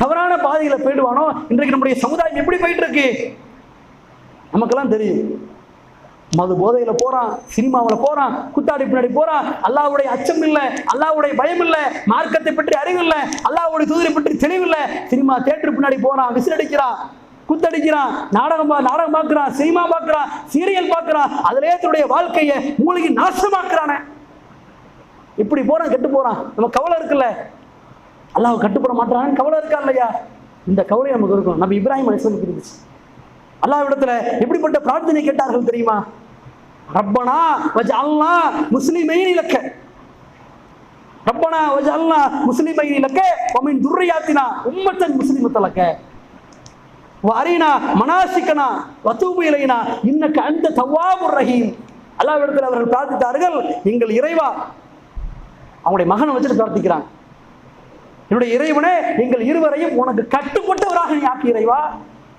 தவறான பாதையில போயிடுவானோ. இன்றைக்கு நம்முடைய சமுதாயம் எப்படி போயிட்டு இருக்கு நமக்கெல்லாம் தெரியும். மது போதையில போறான், சினிமாவில் போறான், குத்தாடி பின்னாடி போறான், அல்லாஹ்வுடைய அச்சம் இல்லை, அல்லாஹ்வுடைய பயம் இல்லை, மார்க்கத்தை பற்றி அறிவு இல்லை, அல்லாஹ்வுடைய தூதரை பற்றி தெளிவில்லை. சினிமா தியேட்டர் பின்னாடி போறான், விசில் அடிக்கிறான், குத்தடிக்கிறான், நாடகம் பார்க்கிறான், சினிமா பார்க்கிறான், சீரியல் பார்க்கிறான், அதிலே தன்னுடைய வாழ்க்கையை மூழ்கி நாசமாக்குறானே. இப்படி போறான், கெட்டு போறான். நம்ம கவலை இருக்குல்ல, அல்லாஹ் கட்டுப்பட மாட்டான்னு கவலை இருக்கா இல்லையா? இந்த கவலை நமக்கு இருக்கும். நபி இப்ராஹிம் அலைஹிஸ்ஸலாம் இருந்துச்சு. அல்லாஹ்விடத்துல எப்படிப்பட்ட பிரார்த்தனை கேட்டார்கள் தெரியுமா? ரப்பனா வஜஅல்னா முஸ்லிமைன் லக்க, ரப்பனா வஜஅல்னா முஸ்லிமைன் லக்க வ மின் துர்ரியாத்தினா உம்மத்தன் முஸ்லிமத்தன் லக்க வ அரினா மனாசிகனா வ தூபு இலைனா இன்னக அன்த தவ்வாபுர் ரஹீம். அல்லாஹ்விடத்துல அவர்கள் பிரார்த்தித்தார்கள், எங்கள் இறைவா, அவங்களுடைய மகனை வச்சுட்டு பிரார்த்திக்கிறாங்க, என்னுடைய இறைவனே, எங்கள் இருவரையும் உனக்கு கட்டுப்பட்டவராக நீ ஆக்கி இறைவா,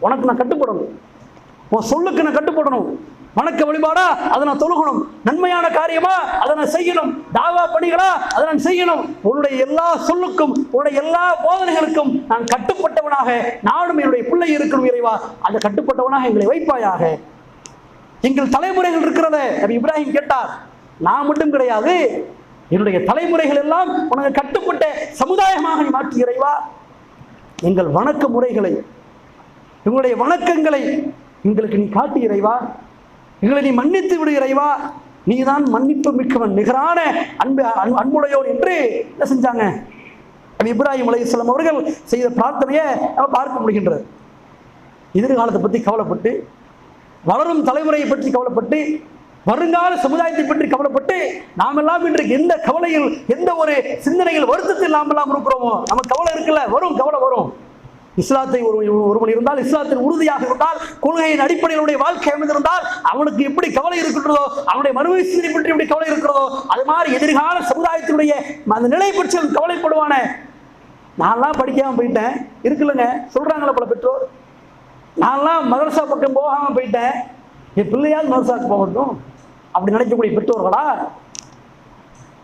உனக்கு நான் கட்டுப்படணும், உன் சொல்லுக்கு நான் கட்டுப்படணும், வணக்க வழிபாடா அதை நான் தொழுகணும், நன்மையான காரியமா அதை நான் செய்யணும், தாவா பணிகளா அதை நான் செய்யணும், உன்னுடைய எல்லா சொல்லுக்கும் உன்னுடைய எல்லா போதனைகளுக்கும் நான் கட்டுப்பட்டவனாக நானும் என்னுடைய பிள்ளை இருக்கணும் இறைவா, அந்த கட்டுப்பட்டவனாக எங்களை வைப்பாயாக. எங்கள் தலைமுறைகள் இருக்கிறத நபி இப்ராஹிம் கேட்டார். நான் மட்டும் கிடையாது, என்னுடைய தலைமுறைகள் எல்லாம் உனக்கு கட்டுப்பட்ட சமுதாயமாக நீ மாற்றி இறைவா. எங்கள் வணக்க முறைகளை, எங்களுடைய வணக்கங்களை எங்களுக்கு நீ காட்டி இறைவா. எங்களை நீ மன்னித்து விடு இறைவா. நீதான் மன்னிப்பு மிக்கவன், நிகரான அன்புடையோர் என்று என்ன செஞ்சாங்க? இப்ராஹிம் அலைஹிஸ்ஸலாம் அவர்கள் செய்த பிரார்த்தனையை நம்ம பார்க்க முடிகின்றது. எதிர்காலத்தை பற்றி கவலைப்பட்டு, வளரும் தலைமுறையை பற்றி கவலைப்பட்டு, வருங்கால சமுதாயத்தை பற்றி கவலைப்பட்டு, நாமெல்லாம் இன்றைக்கு எந்த கவலையில், எந்த ஒரு சிந்தனையில், வருத்தத்தில் நாம் எல்லாம் இருக்கிறோமோ, நமக்கு கவலை இருக்குல்ல, வரும், கவலை வரும். இஸ்லாத்தை ஒருவன் இருந்தால், இஸ்லாத்தில் உறுதியாக இருந்தால், கொள்கையின் அடிப்படையிலுடைய வாழ்க்கை அமைந்திருந்தால், அவனுக்கு எப்படி கவலை இருக்கிறதோ, அவனுடைய மறுமை சிந்தனை பற்றி எப்படி கவலை இருக்கிறதோ, அது மாதிரி எதிர்கால சமுதாயத்தினுடைய அந்த நிலை பற்றி கவலைப்படுவான. நான்லாம் படிக்காம போயிட்டேன் இருக்குல்லங்க, சொல்றாங்களே பல பெற்றோர். நான்லாம் மதரசா பக்கம் போகாம போயிட்டேன், என் பிள்ளையால் மதரசாவுக்கு போகட்டும் அப்படி நினைக்கக்கூடிய பெற்றோர்களா?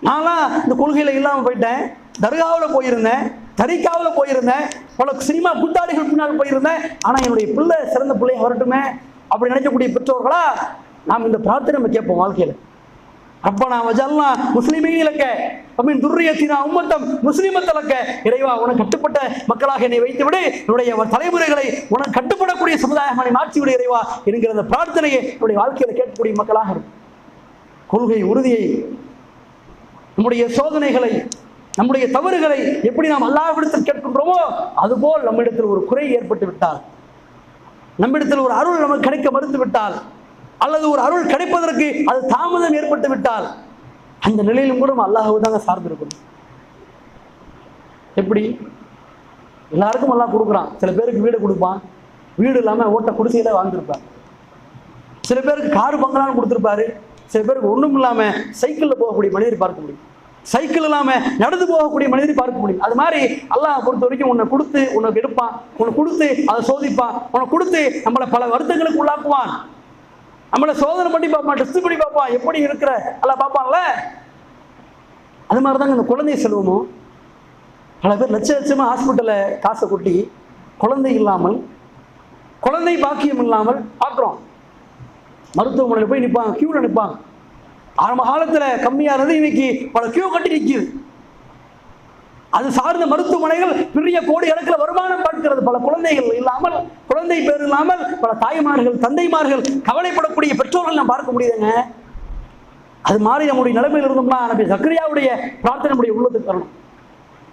நான்லாம் இந்த கொள்கையில இல்லாம போயிட்டேன், தர்காவில் போயிருந்தேன், தரிக்காவில் போயிருந்தேன், பல சினிமா புத்தாடிகள் பின்னால் போயிருந்தேன், ஆனா என்னுடைய பிள்ளை சிறந்த பிள்ளைய வரட்டுமே அப்படி நினைக்கக்கூடிய பெற்றோர்களா? நாம் இந்த பிரார்த்தனை நம்ம கேட்போம் வாழ்க்கையில. ரப்பனா வஜல்னா முஸ்லிமீன் லக்க வமின் துர்ரியத்தினா உம்மத்தம் முஸ்லிமத் லக்க. இறைவா, உனக்கு கட்டுப்பட்ட மக்களாக என்னை வைத்து விடு, என்னுடைய தலைமுறைகளை உனக்கு கட்டுப்படக்கூடிய சமுதாயமாக மாற்றி விடு இறைவா என்கிற அந்த பிரார்த்தனையை என்னுடைய வாழ்க்கையில கேட்கக்கூடிய மக்களாக இருக்கும். கொள்கை உறுதியை, நம்முடைய சோதனைகளை, நம்முடைய தவறுகளை எப்படி நாம் அல்லாஹ்விடத்தில் கேட்கின்றோமோ அதுபோல் நம்மிடத்தில் ஒரு குறை ஏற்பட்டு விட்டால், நம்மிடத்தில் ஒரு அருள் நமக்கு கிடைக்க மறுத்து விட்டால், அல்லது ஒரு அருள் கிடைப்பதற்கு அது தாமதம் ஏற்பட்டு விட்டால், அந்த நிலையிலும் கூட அல்லாஹ்வை தாங்க சார்ந்து இருக்கணும். எப்படி? எல்லாருக்கும் அல்லாஹ் கொடுக்குறான். சில பேருக்கு வீடு கொடுப்பான், வீடு இல்லாம ஓட்ட குடிசையில வாழ்ந்துருப்பான். சில பேருக்கு காரு பங்களான்னு கொடுத்துருப்பாரு. சில பேருக்கு ஒண்ணும் இல்லாம சைக்கிள்ல போகக்கூடிய மனிதரை பார்க்க முடியும், சைக்கிள் இல்லாம நடந்து போகக்கூடிய மனிதரை பார்க்க முடியும். அது மாதிரி அல்லாஹ் பொறுத்த வரைக்கும் உன்னை கொடுத்து உனக்கு எடுப்பான், உனக்கு கொடுத்து அதை சோதிப்பான், உனக்கு கொடுத்து நம்மளை பல வருத்தங்களுக்கு உள்ளாக்குவான், நம்மளை சோதனை பண்ணி பார்ப்பான், டெஸ்ட் பண்ணி பார்ப்பான், எப்படி இருக்கிற அல்லாஹ் பார்ப்பான்ல. அது மாதிரிதாங்க இந்த குழந்தை செல்வமும். பல பேர் லட்ச லட்சமா ஹாஸ்பிட்டல்ல காசை கொட்டி குழந்தை இல்லாமல், குழந்தை பாக்கியம் இல்லாமல் பார்க்குறோம். மருத்துவமனையில் போய் நிற்பாங்க, கியூல நிற்பாங்க. ஆரம்ப காலத்துல கம்மியா இருந்து இன்னைக்கு பல கியூ கட்டி நிற்குது. அது சார்ந்த மருத்துவமனைகள் பெரிய கோடி கணக்கில் வருமானம் பார்க்கிறது. பல குழந்தைகள் இல்லாமல், குழந்தை பேர் இல்லாமல் பல தாய்மார்கள், தந்தைமார்கள் கவலைப்படக்கூடிய பெற்றோர்கள் நாம் பார்க்க முடியுதுங்க. அது மாதிரி நம்முடைய நிலைமையில் இருந்தோம்னா நபி சக்கரியாவுடைய பிரார்த்தனை நம்முடைய உள்ளத்துக்கு வரணும்.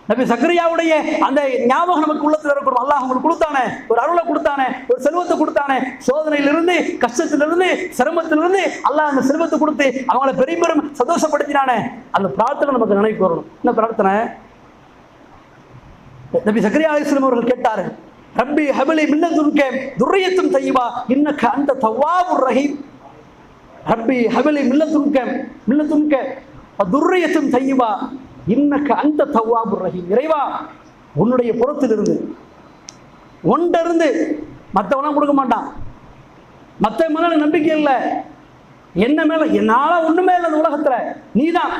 நபி சக்கரியாவுடைய அந்த ஞாபகம் நமக்கு உள்ளத்தில் இருக்கணும். அல்லாஹ் அவங்களுக்கு கொடுத்தானே, ஒரு அருளை கொடுத்தானே, ஒரு செல்வத்தை கொடுத்தானே, சோதனையிலிருந்து, கஷ்டத்திலிருந்து, சிரமத்திலிருந்து அல்லாஹ் அந்த செல்வத்தை கொடுத்து அவங்களை பெரிய பெரும் சந்தோஷப்படுத்தினானே, அந்த பிரார்த்தனை நமக்கு நினைவுக்கு வரணும். என்ன பிரார்த்தனை? நபி சக்கரியா அலைஹிஸ்ஸலாம் அவர்கள் கேட்டார்கள், ரப்பி ஹபலி மில்லதுன்க துர்ரியத்தும் தய்யிபா இன்னக அன்த தவ்வாபுர் ரஹீம். ரப்பி ஹபலி மில்லதுன்க துர்ரியத்தும் தய்யிபா இன்னக அன்த தவ்வாபுர் ரஹீம். இறைவா, உன்னுடைய புறத்திலிருந்து, ஒன்றிருந்து மற்றவனா கொடுக்க மாட்டான். மற்ற மேல நம்பிக்கை இல்லை, என்ன மேல, என்னால ஒண்ணுமே இல்லை இந்த உலகத்துல, நீதான்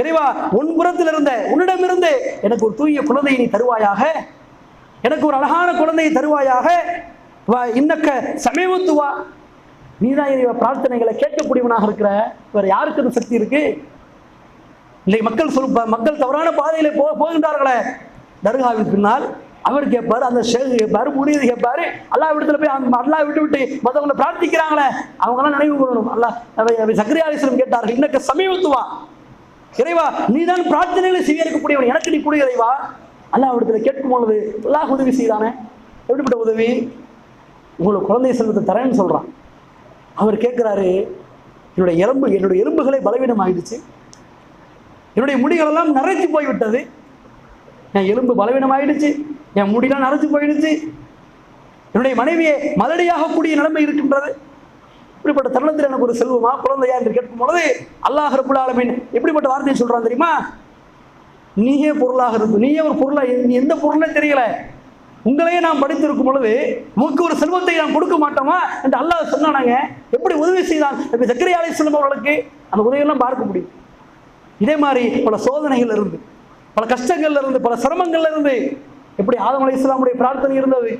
இறைவா. உன் புறத்தில் இருந்த, உன்னிடமிருந்து எனக்கு ஒரு தூய குழந்தையை நீ தருவாயாக, எனக்கு ஒரு அழகான குழந்தையை தருவாயாக. இன்னக்க சமீபத்துவா, நீதான் இறைவா பிரார்த்தனைகளை கேட்கக்கூடியவனாக இருக்கிற. வேற யாருக்கு அந்த சக்தி இருக்கு? இல்லை, மக்கள் தவறான பாதையில போகின்றார்களே, தர்காவின் பின்னால் அவர் கேட்பாரு, அந்த ஷேக் கேட்பாரு, முடியுது கேட்பாரு. அல்லாஹ் விடத்துல போய் அல்லாஹ் விட்டு மற்றவங்களை பிரார்த்திக்கிறாங்களே, அவங்கெல்லாம் நினைவு கொள்ளணும். அல்லாஹ் சக்கரியா அலைஹிஸ்ஸலாம் கேட்டார்கள், இன்னக்க சமீபத்துவா, இறைவா நீதான் பிரார்த்தனைகளை செய்யக்கூடியவன், எனக்கு நீ கூடிய இறைவா. அல்லாஹ் இடத்துல கேட்கும் பொழுது அல்லாஹ் உதவி செய்தானே. எப்படிப்பட்ட உதவி? உங்களுக்கு குழந்தை செல்வத்தை தரேன்னு சொல்றான். அவர் கேட்கிறாரு, என்னுடைய எலும்புகளை பலவீனம் ஆயிடுச்சு, என்னுடைய முடிகள் எல்லாம் நரைச்சு போய்விட்டது, என் எலும்பு பலவீனம் ஆயிடுச்சு, என் முடியெல்லாம் நரைச்சு போயிடுச்சு, என்னுடைய மனைவியை மலடியாக கூடிய நிலைமை இருக்கின்றது. இப்படிப்பட்ட தருணத்தில் எனக்கு ஒரு செல்வமா, குழந்தையா என்று கேட்கும் பொழுது அல்லாஹ் ரப்புல் ஆலமீன் எப்படிப்பட்ட வார்த்தையை சொல்றான் தெரியுமா? நீயே பொருளாக இருக்கு, நீயே ஒரு பொருளா, நீ எந்த பொருளே தெரியல, உங்களையே நாம் படித்திருக்கும் பொழுது உனக்கு ஒரு செல்வத்தை நாம் கொடுக்க மாட்டோமா என்று அல்லாஹ் சொன்னாங்க. எப்படி உதவி செய்தான் சக்கரியா அலைஹிஸ்ஸலாம் அவர்களுக்கு, அந்த உதவியெல்லாம் பார்க்க முடியும். இதே மாதிரி பல சோதனைகள் இருந்து, பல கஷ்டங்கள்ல இருந்து, பல சிரமங்கள்ல இருந்து எப்படி ஆதம் அலைஹிஸ்ஸலாமுடைய பிரார்த்தனை இருந்தது,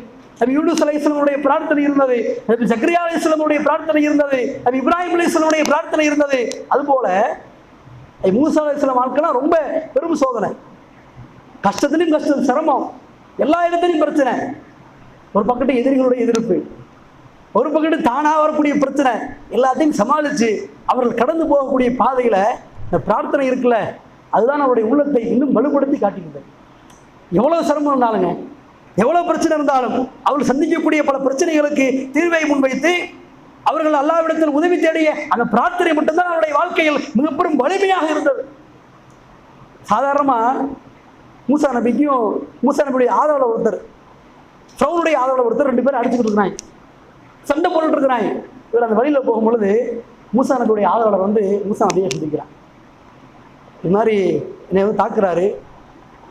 நபி யூனுஸ் அலைஹிஸ்ஸலாமுடைய பிரார்த்தனை இருந்தது, நபி ஜக்கரியா அலைஹிஸ்ஸலாமுடைய பிரார்த்தனை இருந்தது, நபி இப்ராஹிம் அலைஹிஸ்ஸலாமுடைய பிரார்த்தனை இருந்தது. அதுபோல மூசா அலைஹிஸ்ஸலாம் வாழ்க்கைலாம் ரொம்ப பெரும் சோதனை, கஷ்டத்திலையும் கஷ்டம், சிரமம், எல்லா இடத்துலையும் பிரச்சனை. ஒரு பக்கத்து எதிரிகளுடைய எதிர்ப்பு, ஒரு பக்கத்து தானா வரக்கூடிய பிரச்சனை, எல்லாத்தையும் சமாளித்து அவர்கள் கடந்து போகக்கூடிய பாதையில் இந்த பிரார்த்தனை இருக்குல்ல, அதுதான் அவருடைய உள்ளத்தை இன்னும் வலுப்படுத்தி காட்டுகிறது. எவ்வளவு சிரமம் இருந்தாலுங்க, எவ்வளவு பிரச்சனை இருந்தாலும் அவர்கள் சந்திக்கக்கூடிய பல பிரச்சனைகளுக்கு தீர்வை முன்வைத்து அவர்கள் அல்லாஹ்விடத்தில் உதவி தேடிய அந்த பிரார்த்தனை மட்டும்தான் அவருடைய வாழ்க்கையில் மிக பெரும் வலிமையாக இருந்தது. சாதாரணமா மூசா நபிக்கும் மூசா நபியுடைய ஆதரவுல ஒருத்தர், ஃபிரௌனுடைய ஆதரவுல ஒருத்தர், 2 பேரும் அடிச்சுக்கிட்டு இருக்கிறாங்க, சண்டை போட்டுட்டு இருக்கிறாங்க. இவர் அந்த வழியில போகும் பொழுது மூசா நபியுடைய ஆதரவுல வந்து மூசா நபியை சந்திக்கிறான். இது மாதிரி என்னை வந்து தாக்குறாரு.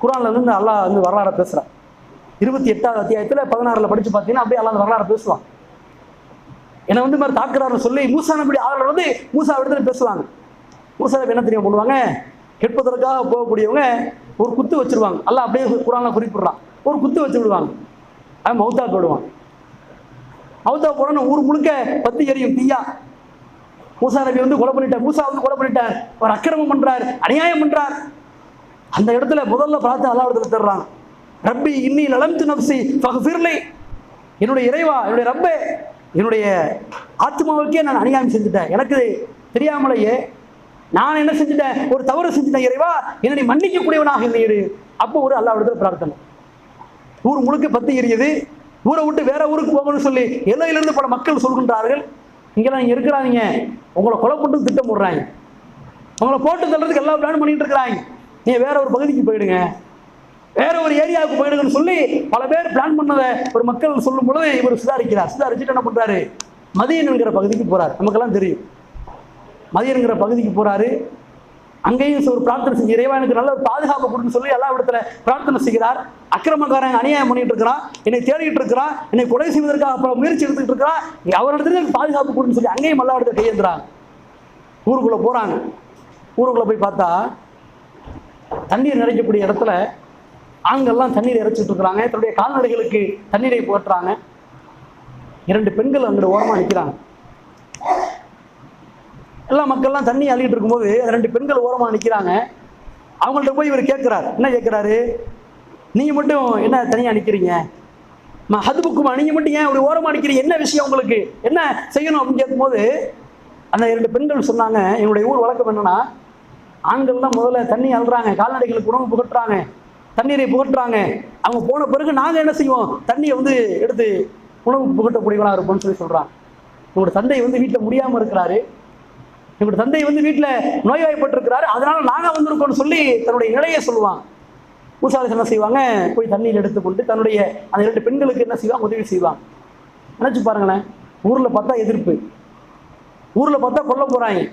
குர்ஆன்ல வந்து அல்லாஹ் வந்து வரலாறு பேசுறான். 28வது அத்தியாயத்தில் 16ல் படிச்சு பார்த்தீங்கன்னா அப்படியே அல்லாஹ் வரலாறு பேசுவான். என்னை வந்து மாதிரி தாக்குறாருன்னு சொல்லி மூசா நபியுடைய ஆதரவுல வந்து மூசா இடத்துல பேசுவாங்க. மூசா நபி என்ன தெரியும் பண்ணுவாங்க, கேட்பதற்காக போகக்கூடியவங்க ஒரு குத்து வச்சிருவாங்க. அல்லாஹ் அப்படியே குர்ஆன்ல குறிப்பிடுறான், ஒரு குத்து வச்சு விடுவாங்க, அவன் மௌத்தா போடுவான். மௌத்தா போடணும், ஊர் முழுக்க பத்தி எரியும் தீயா. மூசா நபி வந்து கொலை பண்ணிட்டார், மூசா வந்து கொலை பண்ணிட்டார், அவர் அக்கிரமம் பண்றார், அநியாயம் பண்றார். அந்த இடத்துல முதல்ல பார்த்து அல்லாஹ் இடத்துல தர்றாங்க, ரப்பி இன்னி லலம்து நஃப்ஸி ஃபக்ஃபிர்லி, என்னுடைய இறைவா, என்னுடைய ரப்பே, என்னுடைய ஆத்மாவுக்கே நான் அநியாயம் செஞ்சுட்டேன், எனக்கு தெரியாமலேயே நான் என்ன செஞ்சுட்டேன், ஒரு தவறு செஞ்சுட்டேன் இறைவா, என்னை மன்னிக்கக்கூடியவனாக இல்லை. அப்போ ஒரு அல்லாஹ் இடத்துல பிரார்த்தனை. ஊர் முழுக்க பத்தி எரியுது, ஊரை விட்டு வேற ஊருக்கு போகணும்னு சொல்லி எல்லையிலிருந்து பல மக்கள் சொல்கின்றார்கள், இங்கெல்லாம் நீங்க இருக்கிறாங்க, உங்களை கொலை பண்ணி திட்டம் போடுறாங்க, உங்களை போட்டு தள்ளுறதுக்கு எல்லாம் பிளான் பண்ணிட்டு இருக்கிறாங்க, நீங்க வேற ஒரு பகுதிக்கு போயிடுங்க, வேற ஒரு ஏரியாவுக்கு போயிடுங்கன்னு சொல்லி பல பேர் பிளான் பண்ணதை ஒரு மக்கள் சொல்லும் பொழுது இவர் சுதாரிக்கிறார். சுதாரிச்சுட்டு என்ன பண்றாரு, மதியன் என்கிற பகுதிக்கு போறாரு. நமக்கெல்லாம் தெரியும், மதியன் என்கிற பகுதிக்கு போறாரு. அங்கேயும் ஒரு பிரார்த்தனை செஞ்சு, இறைவா எனக்கு நல்ல ஒரு பாதுகாப்பு கொடுன்னு சொல்லி எல்லா இடத்துல பிரார்த்தனை செய்கிறார். அக்கிரமக்காரன் அநியாயம் பண்ணிட்டு இருக்கிறான், என்னை தேடிட்டு இருக்கிறான், என்னை கொலை செய்வதற்காக முயற்சி எடுத்துட்டு இருக்கிறான், அவரிடத்துல பாதுகாப்பு கொடுன்னு சொல்லி அங்கேயும் எல்லா இடத்துல கையேந்துறாங்க. ஊருக்குள்ள போறாங்க. ஊருக்குள்ள போய் பார்த்தா தண்ணீர் நிறைக்கக்கூடிய இடத்துல ஆண்கள்லாம் தண்ணீர் இறைச்சிட்டு இருக்கிறாங்க, தன்னுடைய கால்நடைகளுக்கு தண்ணீரை போட்டுறாங்க. 2 பெண்கள் அங்கிட்டு ஓரமா நிற்கிறாங்க. எல்லா மக்கள்லாம் தண்ணி அள்ளிட்டு இருக்கும்போது 2 பெண்கள் ஓரமா நிற்கிறாங்க. அவங்கள்ட்ட போய் இவர் கேட்கிறார், என்ன கேட்கிறாரு, நீங்க மட்டும் என்ன தனியா நிற்கிறீங்க, ஹதுபுக்குமா, நீங்க மட்டும் ஏன் ஒரு ஓரமா நிற்கிறீங்க, என்ன விஷயம், உங்களுக்கு என்ன செய்யணும் அப்படின்னு கேட்கும்போது அந்த 2 பெண்கள் சொன்னாங்க, என்னுடைய ஊர் வழக்கம் என்னன்னா, ஆண்கள்லாம் முதல்ல தண்ணி அள்ளுறாங்க, கால்நடைகளுக்கு உணவு புகட்டுறாங்க, தண்ணீரை புகட்டுறாங்க, அவங்க போன பிறகு நாங்கள் என்ன செய்வோம், தண்ணியை வந்து எடுத்து உணவு புகட்டக்கூடியவனாக இருப்போம்னு சொல்லி சொல்கிறாங்க. உங்களோட தந்தை வந்து வீட்டில் முடியாமல் இருக்கிறாரு, எங்களோட தந்தை வந்து வீட்டில் நோய்வாய்ப்பட்டிருக்கிறாரு, அதனால நாங்கள் வந்திருக்கோம்னு சொல்லி தன்னுடைய நிலையை சொல்லுவாங்க. மூசா என்ன செய்வாங்க, போய் தண்ணீர் எடுத்துக்கொண்டு தன்னுடைய அந்த 2 பெண்களுக்கு என்ன செய்வாங்க, உதவி செய்வாங்க. நினச்சி பாருங்களேன், ஊரில் பார்த்தா எதிர்ப்பு, ஊரில் பார்த்தா கொல்ல போகிறாங்க.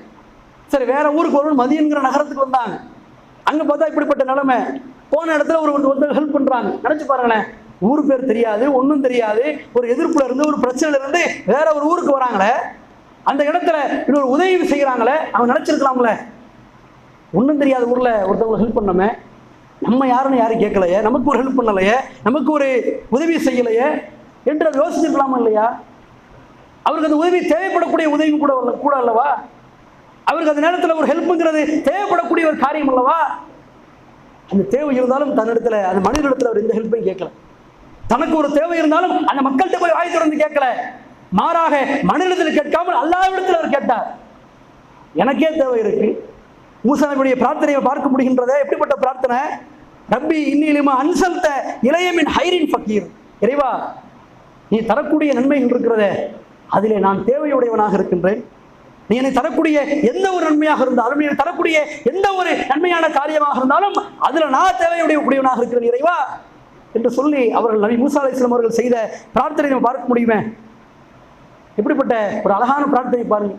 சரி, வேற ஊருக்கு வரணும், மதியங்கிற நகரத்துக்கு வந்தாங்க, அங்கே பார்த்தா இப்படிப்பட்ட நிலைமை. போன இடத்துல ஒருத்தர் ஹெல்ப் பண்ணுறாங்க. நினச்சி பாருங்களேன், ஊர் பேர் தெரியாது, ஒன்றும் தெரியாது, ஒரு எதிர்ப்புல இருந்து ஒரு பிரச்சனையில இருந்து வேற ஒரு ஊருக்கு வராங்களே, அந்த இடத்துல இன்னொரு உதவி செய்கிறாங்களே, அவங்க நினச்சிருக்கலாம்ல, ஒன்றும் தெரியாத ஊரில் ஒருத்தவங்களை ஹெல்ப் பண்ணோமே, நம்ம யாருன்னு யாரும் கேட்கலையே, நமக்கு ஒரு ஹெல்ப் பண்ணலையே, நமக்கு ஒரு உதவி செய்யலையே என்று அதை யோசிச்சிருக்கலாமா இல்லையா? அவருக்கு அந்த உதவி தேவைப்படக்கூடிய உதவி கூட அல்லவா? அவருக்கு அந்த நேரத்தில் ஒரு ஹெல்ப்புங்கிறது தேவைப்படக்கூடிய ஒரு காரியம் அல்லவா? அந்த தேவை இருந்தாலும் தன்னிடத்துல, அந்த மனிதனிடத்துல அவர் எந்த ஹெல்ப்பையும் கேட்கல. தனக்கு ஒரு தேவை இருந்தாலும் அந்த மக்கள்கிட்ட போய் வாய் திறந்து கேட்கல, மாறாக மனிதனிடத்தில் கேட்காமல் அல்லாஹ்விடத்தில் அவர் கேட்டார். எனக்கே தேவை இருக்கு. மூசா நபியுடைய பிரார்த்தனையை பார்க்க முடிகின்றதே, எப்படிப்பட்ட பிரார்த்தனை, ரப்பி இன்னி லிமா அன்சல்த இலைய மின் ஹைரின் ஃபக்கீர், இறைவா நீ தரக்கூடிய நன்மைகள் இருக்கிறதே, அதிலே நான் தேவையுடையவனாக இருக்கின்றேன். நீ என்னை தரக்கூடிய எந்த ஒரு நன்மையாக இருந்தாலும், நீ தரக்கூடிய எந்த ஒரு நன்மையான காரியமாக இருந்தாலும் அதுல நான் தேவையுடையவனாக இருக்கிறேன் இறைவா என்று சொல்லி அவர்கள் நபி மூசா அலைஹிஸ்ஸலாம் அவர்கள் செய்த பிரார்த்தனை நம்ம பார்க்க முடியுமே. எப்படிப்பட்ட ஒரு அழகான பிரார்த்தனை பாருங்க.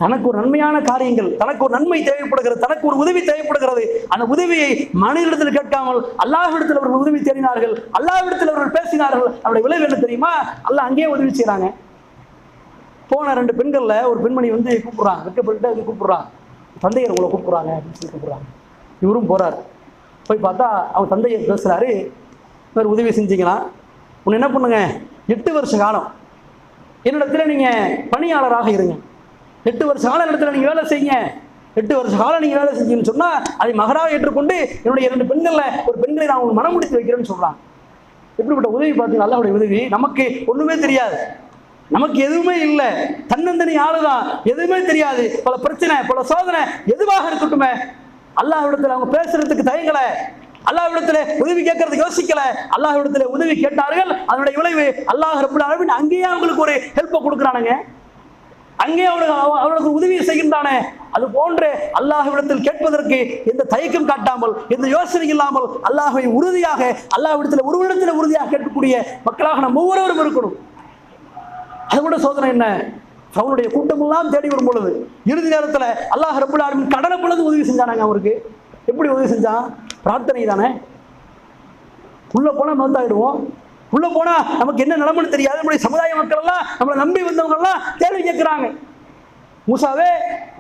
தனக்கு ஒரு நன்மையான காரியங்கள், தனக்கு ஒரு நன்மை தேவைப்படுகிறது, தனக்கு ஒரு உதவி தேவைப்படுகிறது, அந்த உதவியை மனிதனிடத்தில் கேட்காமல் அல்லாஹ்விடத்தில் அவர்கள் உதவி தேடினார்கள், அல்லாஹ்விடத்தில் அவர்கள் பேசினார்கள். அவருடைய விளைவு என்ன தெரியுமா? அல்லாஹ் அங்கேயே உதவி செய்யறாங்க. போன 2 பெண்கள்ல ஒரு பெண்மணி வந்து கூப்பிடுறாங்க, வெட்கப்பட்டு கூப்பிடுறாங்க, தந்தையர் உங்களை கூப்பிடுறாங்க அப்படின்னு சொல்லி கூப்பிடுறாங்க. இவரும் போறாரு. போய் பார்த்தா அவங்க தந்தையர் பேசுறாரு, வேறு உதவி செஞ்சீங்களா, உன்னை என்ன பண்ணுங்க, 8 வருஷ காலம் என்னிடத்துல நீங்க பணியாளராக இருங்க, 8 வருஷ காலம் இடத்துல நீங்க வேலை செய்யுங்க, 8 வருஷ காலம் நீங்க வேலை செஞ்சீங்கன்னு சொன்னா அதை மகராக ஏற்றுக்கொண்டு என்னுடைய 2 பெண்கள்ல ஒரு பெண்களை நான் உங்களுக்கு மனம் முடித்து வைக்கிறேன்னு சொல்றாங்க. எப்படிப்பட்ட உதவி பார்த்தீங்கன்னா, அல்லாஹ்வுடைய உதவி. நமக்கு ஒண்ணுமே தெரியாது, நமக்கு எதுவுமே இல்லை, தன்னந்தனி ஆளுதான், எதுவுமே தெரியாது, பல பிரச்சனை பல சோதனை எதுவாக இருக்கட்டுமே, அல்லாஹ்விடத்துல அவங்க பேசுறதுக்கு தயங்கல, அல்லாஹ்விடத்துல உதவி கேட்கறதுக்கு யோசிக்கல, அல்லாஹ்விடத்துல உதவி கேட்டார்கள். அதனுடைய விளைவு அல்லாஹ் ரப்பல் ஆலமீன் அங்கேயே அவங்களுக்கு ஒரு ஹெல்ப்பை கொடுக்குறானுங்க, அங்கே அவர்களுக்கு உதவி செய்கின்றானே. அது போன்று அல்லாஹ்விடத்தில் கேட்பதற்கு எந்த தயக்கம் காட்டாமல் எந்த யோசனை இல்லாமல் அல்லாஹ்வை உறுதியாக அல்லாஹ்விடத்தில் ஒருவரிடத்தில் உறுதியாக கேட்கக்கூடிய மக்களாக நம்ம ஒவ்வொருவரும் இருக்கணும். அது கூட சோதனை என்ன, அவனுடைய கூட்டமெல்லாம் தேடி வரும் பொழுது இறுதி நேரத்தில் அல்லாஹ் ரப்பல் ஆலமீன் கடனை பொழுது உதவி செஞ்சானாங்க. அவருக்கு எப்படி உதவி செஞ்சான்? பிரார்த்தனை தானே. உள்ள போனா மறந்தாயிடுவோம், உள்ள போனா நமக்கு என்ன நிலைமைன்னு தெரியாது. நம்முடைய சமுதாய மக்கள் எல்லாம் நம்மளை நம்பி வந்தவங்க எல்லாம் கேள்வி கேட்கிறாங்க. மூசாவே,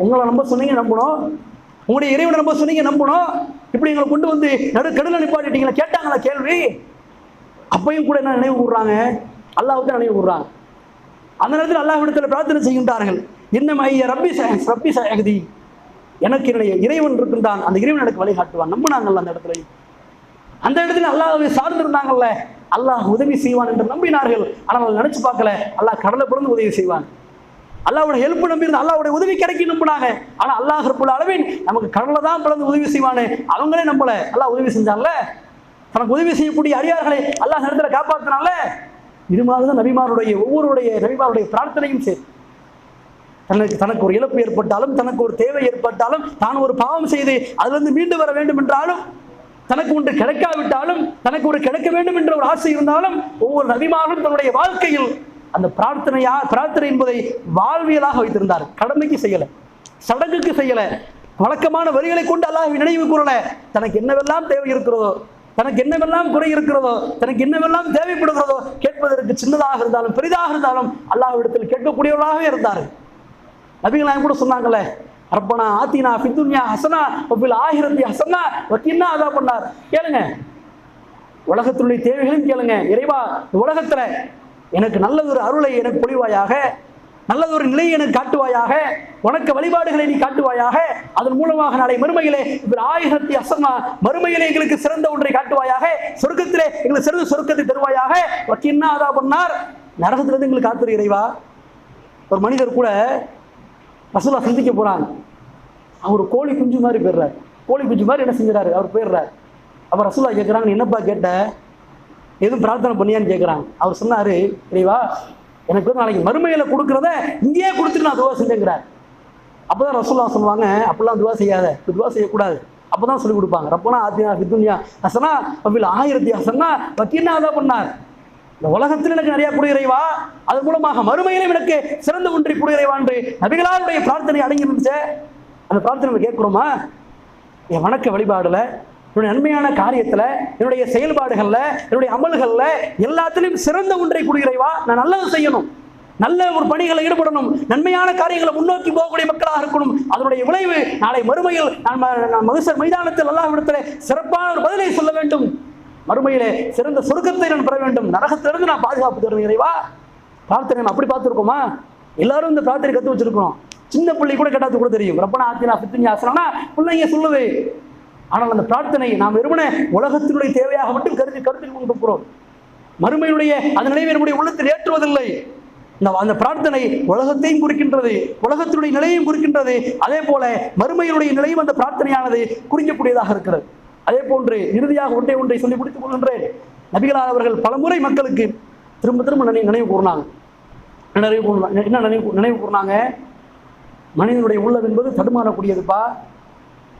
உங்களை நம்ப சொன்னீங்க நம்பணும், உங்களுடைய இறைவனை நம்ப சொன்னீங்க நம்பணும், இப்படி எங்களை கொண்டு வந்து நடுக்கடலை நிப்பாட்டிட்டீங்களா கேட்டாங்களா கேள்வி. அப்பையும் கூட என்ன நினைவு கூடுறாங்க, அல்லாஹ்வுக்கு நினைவு கூடுறாங்க. அந்த நேரத்தில் அல்லாஹ்விடத்தில் பிரார்த்தனை செய்கின்றார்கள். இன்னும் ஐய ரப்பி ரப்பி சயகதி, எனக்கு என்னுடைய இறைவன் இருக்கின்றான், அந்த இறைவன் எனக்கு வழிகாட்டுவான். நம்பினாங்கல்ல அந்த இடத்துல, அந்த இடத்துல அல்லாஹ்வை சார்ந்திருந்தாங்கல்ல, அல்லாஹ் உதவி செய்வான் என்று நம்பினார்கள். ஆனால் நினைச்சு பார்க்கல, அல்லாஹ் கடலை பிறந்து உதவி செய்வான். அல்லாஹ்வுடைய ஹெல்ப் நம்பி இருந்து அல்லாஹ்வுடைய உதவி கிடைக்கும் நம்பினாங்க. ஆனா அல்லாஹ் ரப்பல் ஆலமீன் நமக்கு கடலை தான் பிறந்து உதவி செய்வானு அவங்களே நம்பல. அல்லாஹ் உதவி செஞ்சான்ல, தனக்கு உதவி செய்யக்கூடிய அடியார்களை அல்லாஹ் நேரத்துல காப்பாத்தினால. இது மாதிரிதான் நபிமாருடைய ஒவ்வொருடைய நபிமாருடைய பிரார்த்தனையும் சரி. தனக்கு ஒரு இழப்பு ஏற்பட்டாலும், தனக்கு ஒரு தேவை ஏற்பட்டாலும், தான் ஒரு பாவம் செய்து அதிலிருந்து மீண்டு வர வேண்டும் என்றாலும், தனக்கு ஒன்று கிடைக்காவிட்டாலும், தனக்கு ஒரு கிடைக்க வேண்டும் என்ற ஒரு ஆசை இருந்தாலும், ஒவ்வொரு நபிமாரும் தன்னுடைய வாழ்க்கையில் அந்த பிரார்த்தனை என்பதை வாழ்வியலாக வைத்திருந்தார். கடமைக்கு செய்யல, சடங்குக்கு செய்யல, வழக்கமான வரிகளை கொண்டு அல்லாஹ்வை நினைவு கூறல. தனக்கு என்னவெல்லாம் தேவை இருக்கிறதோ, தனக்கு என்னவெல்லாம் குறை இருக்கிறதோ, தனக்கு என்னவெல்லாம் தேவைப்படுகிறதோ, கேட்பதற்கு சின்னதாக இருந்தாலும் பெரிதாக இருந்தாலும் அல்லாஹ்விடத்தில் கேட்கக்கூடியவர்களாகவே இருந்தார். நபிகள் நாயகம் கூட சொன்னாங்கல்ல, ரப்பனா ஆத்தினா ஃபித் துன்யா ஹஸனா வஃபில் ஆஹிரத்தி ஹஸனா வகின்னா அதாப் பண்ணார். கேளுங்க, உலகத்துடைய தேவைகளையும் கேளுங்க. இறைவா, உலகத்துல எனக்கு நல்லதொரு அருளை எனக்கு பொழிவாயாக, நல்லதொரு நிலையை எனக்கு காட்டுவாயாக, உனக்கு வழிபாடுகளை நீ காட்டுவாயாக, அதன் மூலமாக நாளை மறுமையிலே ஆயிரத்தி ஹஸனா மறுமையிலே எங்களுக்கு சிறந்த ஒன்றை காட்டுவாயாக, சொர்க்கத்திலே எங்களுக்கு சிறந்த சொர்க்கத்தை தருவாயாக, வகின்னா அதாப் பண்ணார். நரகத்திலிருந்து எங்களுக்கு காத்துரு இறைவா. ஒரு மனிதர் கூட ரசூலா சந்திக்க போறாங்க. அவர் கோழி குஞ்சு மாதிரி போயிடுறாரு, கோழி குஞ்சு மாதிரி என்ன செஞ்சாரு, அவர் போயிடுறாரு. அப்ப ரசூலா கேட்கிறாங்க, என்னப்பா கேட்ட, எதுவும் பிரார்த்தனை பண்ணியான்னு கேட்கிறாங்க. அவர் சொன்னாரு, இறைவா, எனக்கு வந்து நாளைக்கு மறுமையில கொடுக்கறத இங்கேயே கொடுத்துட்டு நான் துவா செஞ்சேங்கிறார். அப்பதான் ரசூலா சொல்லுவாங்க, அப்படிலாம் துவா செய்யாத, துவா செய்யக்கூடாது. அப்பதான் சொல்லி கொடுப்பாங்க, ரப்பனா ஆத்தினா ஃபித் துன்யா ஹஸனா வஃபில் ஆஹிரத்தி ஹஸனா வகின்னா அதாப் பண்ணார். இந்த உலகத்தில் எனக்கு நிறைய குடியிறைவா, அது மூலமாக மறுமையிலும் எனக்கு சிறந்த ஒன்றை குடியிறைவா என்று நபிகளாருடைய பிரார்த்தனை அடங்கி இருந்துச்சு. அந்த பிரார்த்தனை கேட்கிறோமா? என் வணக்க வழிபாடுல, என்னுடைய நன்மையான காரியத்துல, என்னுடைய செயல்பாடுகள்ல, என்னுடைய அமல்கள்ல எல்லாத்திலும் சிறந்த ஒன்றை குடியிறைவா, நான் நல்லது செய்யணும், நல்ல ஒரு பணிகளை ஈடுபடணும், நன்மையான காரியங்களை முன்னோக்கி போகக்கூடிய மக்களாக இருக்கணும். அதனுடைய விளைவு நாளை மறுமையில் நான் மகசர் மைதானத்தில் அல்லாஹ்விடத்திலே சிறப்பான ஒரு பதிலை சொல்ல வேண்டும். மறுமையிலே சிறந்த சொர்க்கத்தை நான் பெற வேண்டும், நரகத்திலிருந்து நான் பாதுகாப்பு தருவேன் இறைவா. பிரார்த்தனை நம்ம அப்படி பார்த்துருக்கோமா? எல்லாரும் இந்த பிரார்த்தனை கற்று வச்சிருக்கிறோம். சின்ன பிள்ளை கூட கேட்டாது கூட தெரியும், ரப்பனா ஆத்தினா ஃபித் துன்யா ஹஸனா பிள்ளைங்க சொல்லுது. ஆனால் அந்த பிரார்த்தனை நாம் வெறுமனே உலகத்தினுடைய தேவையாக மட்டும் கருத்தில் கொண்டிருக்கிறோம். மறுமையினுடைய அந்த நிலையை நம்முடைய உள்ளத்தில் ஏற்றுவதில்லை. அந்த பிரார்த்தனை உலகத்தையும் குறிக்கின்றது, உலகத்தினுடைய நிலையையும் குறிக்கின்றது. அதே போல மறுமையினுடைய நிலையும் அந்த பிரார்த்தனையானது குறிக்கக்கூடியதாக இருக்கிறது. அதே போன்று இறுதியாக ஒன்றை சொல்லி முடித்துக் கொள்கின்றேன். நபிகளார் அவர்கள் பலமுறை மக்களுக்கு திரும்ப திரும்ப நினைவு கூர்ந்தாங்க. என்ன நினைவு கூர்ந்தாங்க? மனிதனுடைய உள்ளம் என்பது தடுமாறக்கூடியதுப்பா,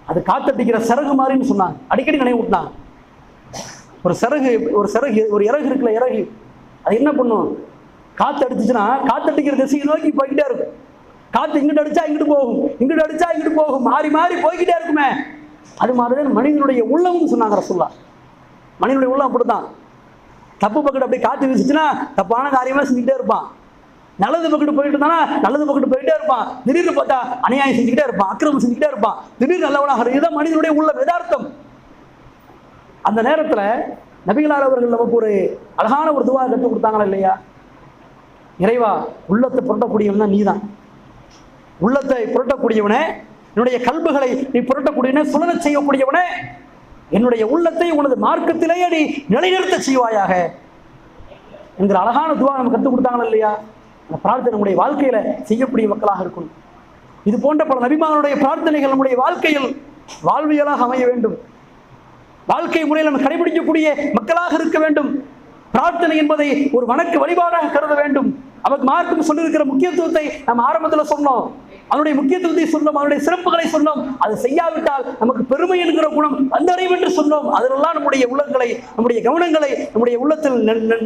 அது காத்தடிக்கிற சிறகு மாதிரின்னு சொன்னாங்க. அடிக்கடி நினைவு விட்டாங்க. ஒரு இறகு இருக்குல்ல, இறகு அது என்ன பண்ணும்? காத்து அடிச்சுச்சுன்னா காத்தடிக்கிற திசையை நோக்கி போய்கிட்டே இருக்கும். காத்து இங்கிட்டு அடிச்சா இங்கிட்டு போகும், இங்கிட்டு அடிச்சா இங்கிட்டு போகும், மாறி மாறி போய்கிட்டே இருக்குமே. அது மாதிரிதான் மனிதனுடைய உள்ளமும் சொன்னாங்க ரசூலுல்லாஹ். மனிதனுடைய உள்ளம் அப்படித்தான். தப்பு பக்கத்து அப்படி காத்து வீசுச்சுன்னா தப்பான காரியமா செஞ்சுக்கிட்டே இருப்பான். நல்லது பக்கத்து போயிட்டு இருந்தானா நல்லது பக்கத்து போயிட்டே இருப்பான். திடீர்னு பார்த்தா அநியாயம் செஞ்சுக்கிட்டே இருப்பான், அக்கிரமம் செஞ்சுக்கிட்டே இருப்பான். திடீர்னு நல்லவனாக இதுதான் மனிதனுடைய உள்ள யதார்த்தம். அந்த நேரத்துல நபிகளார் அவர்கள் நமக்கு ஒரு அழகான ஒரு துவா கற்றுக் கொடுத்தாங்களா இல்லையா? இறைவா, உள்ளத்தை புரட்டக்கூடியவன் தான் நீதான். உள்ளத்தை புரட்டக்கூடியவனே, என்னுடைய கல்புகளை நீ புரட்டக்கூடியவனே, சுழல செய்யக்கூடியவனே, என்னுடைய உள்ளத்தை உனது மார்க்கத்திலேயே நீ நிலைநிறுத்த செய்வாயாக என்கிற அழகான துவா நம்ம கற்றுக் கொடுத்தாங்களா இல்லையா? அந்த பிரார்த்தனை நம்முடைய வாழ்க்கையில செய்யக்கூடிய மக்களாக இருக்கணும். இது போன்ற பல நபிமார்களுடைய பிரார்த்தனைகள் நம்முடைய வாழ்க்கையில் வாழ்வியலாக அமைய வேண்டும். வாழ்க்கை முறையில் நம்ம கடைபிடிக்கக்கூடிய மக்களாக இருக்க வேண்டும். பிரார்த்தனை என்பதை ஒரு வணக்க வழிபாடாக கருத வேண்டும். அவருக்கு மார்க்கம் சொல்லியிருக்கிற முக்கியத்துவத்தை நம்ம ஆரம்பத்தில் சொன்னோம். அதனுடைய முக்கியத்துவத்தை சொன்னோம், அதனுடைய சிறப்புகளை சொன்னோம். அது செய்யாவிட்டால் நமக்கு பெருமை என்கிற குணம் வந்தடையும் என்று சொன்னோம். அதிலெல்லாம் நம்முடைய உள்ளங்களை, நம்முடைய கவனங்களை நம்முடைய உள்ளத்தில்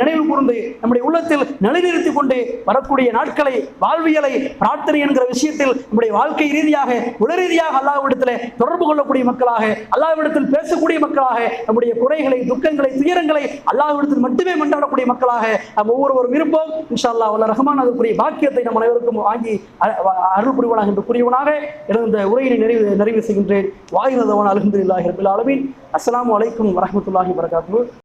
நினைவு கூர்ந்து நம்முடைய உள்ளத்தில் நிலைநிறுத்திக் கொண்டு வரக்கூடிய நாட்களை, வாழ்வியலை பிரார்த்தனை என்கிற விஷயத்தில் நம்முடைய வாழ்க்கை ரீதியாக, உல ரீதியாக அல்லாஹ்விடத்தில் தொடர்பு கொள்ளக்கூடிய மக்களாக, அல்லாஹ்விடத்தில் பேசக்கூடிய மக்களாக, நம்முடைய குறைகளை, துக்கங்களை, துயரங்களை அல்லாஹ்விடத்தில் மட்டுமே மன்றாடக்கூடிய மக்களாக நாம் ஒவ்வொருவரும் இருப்போம். இன்ஷா அல்லாஹ் வல்ல ரஹ்மான் அதற்குரிய பாக்கியத்தை நம் அனைவருக்கும் வாங்கி அருள் புரிவானாக என்று கூறியவனாக இந்த உரையினை நிறைவு செய்கின்றேன். வாயிரதவன் அல்ஹம்துலில்லாஹி ரப்பில் ஆலமீன். அஸ்ஸலாமு அலைக்கும் வரஹ்மத்துல்லாஹி வபரகாத்துஹு.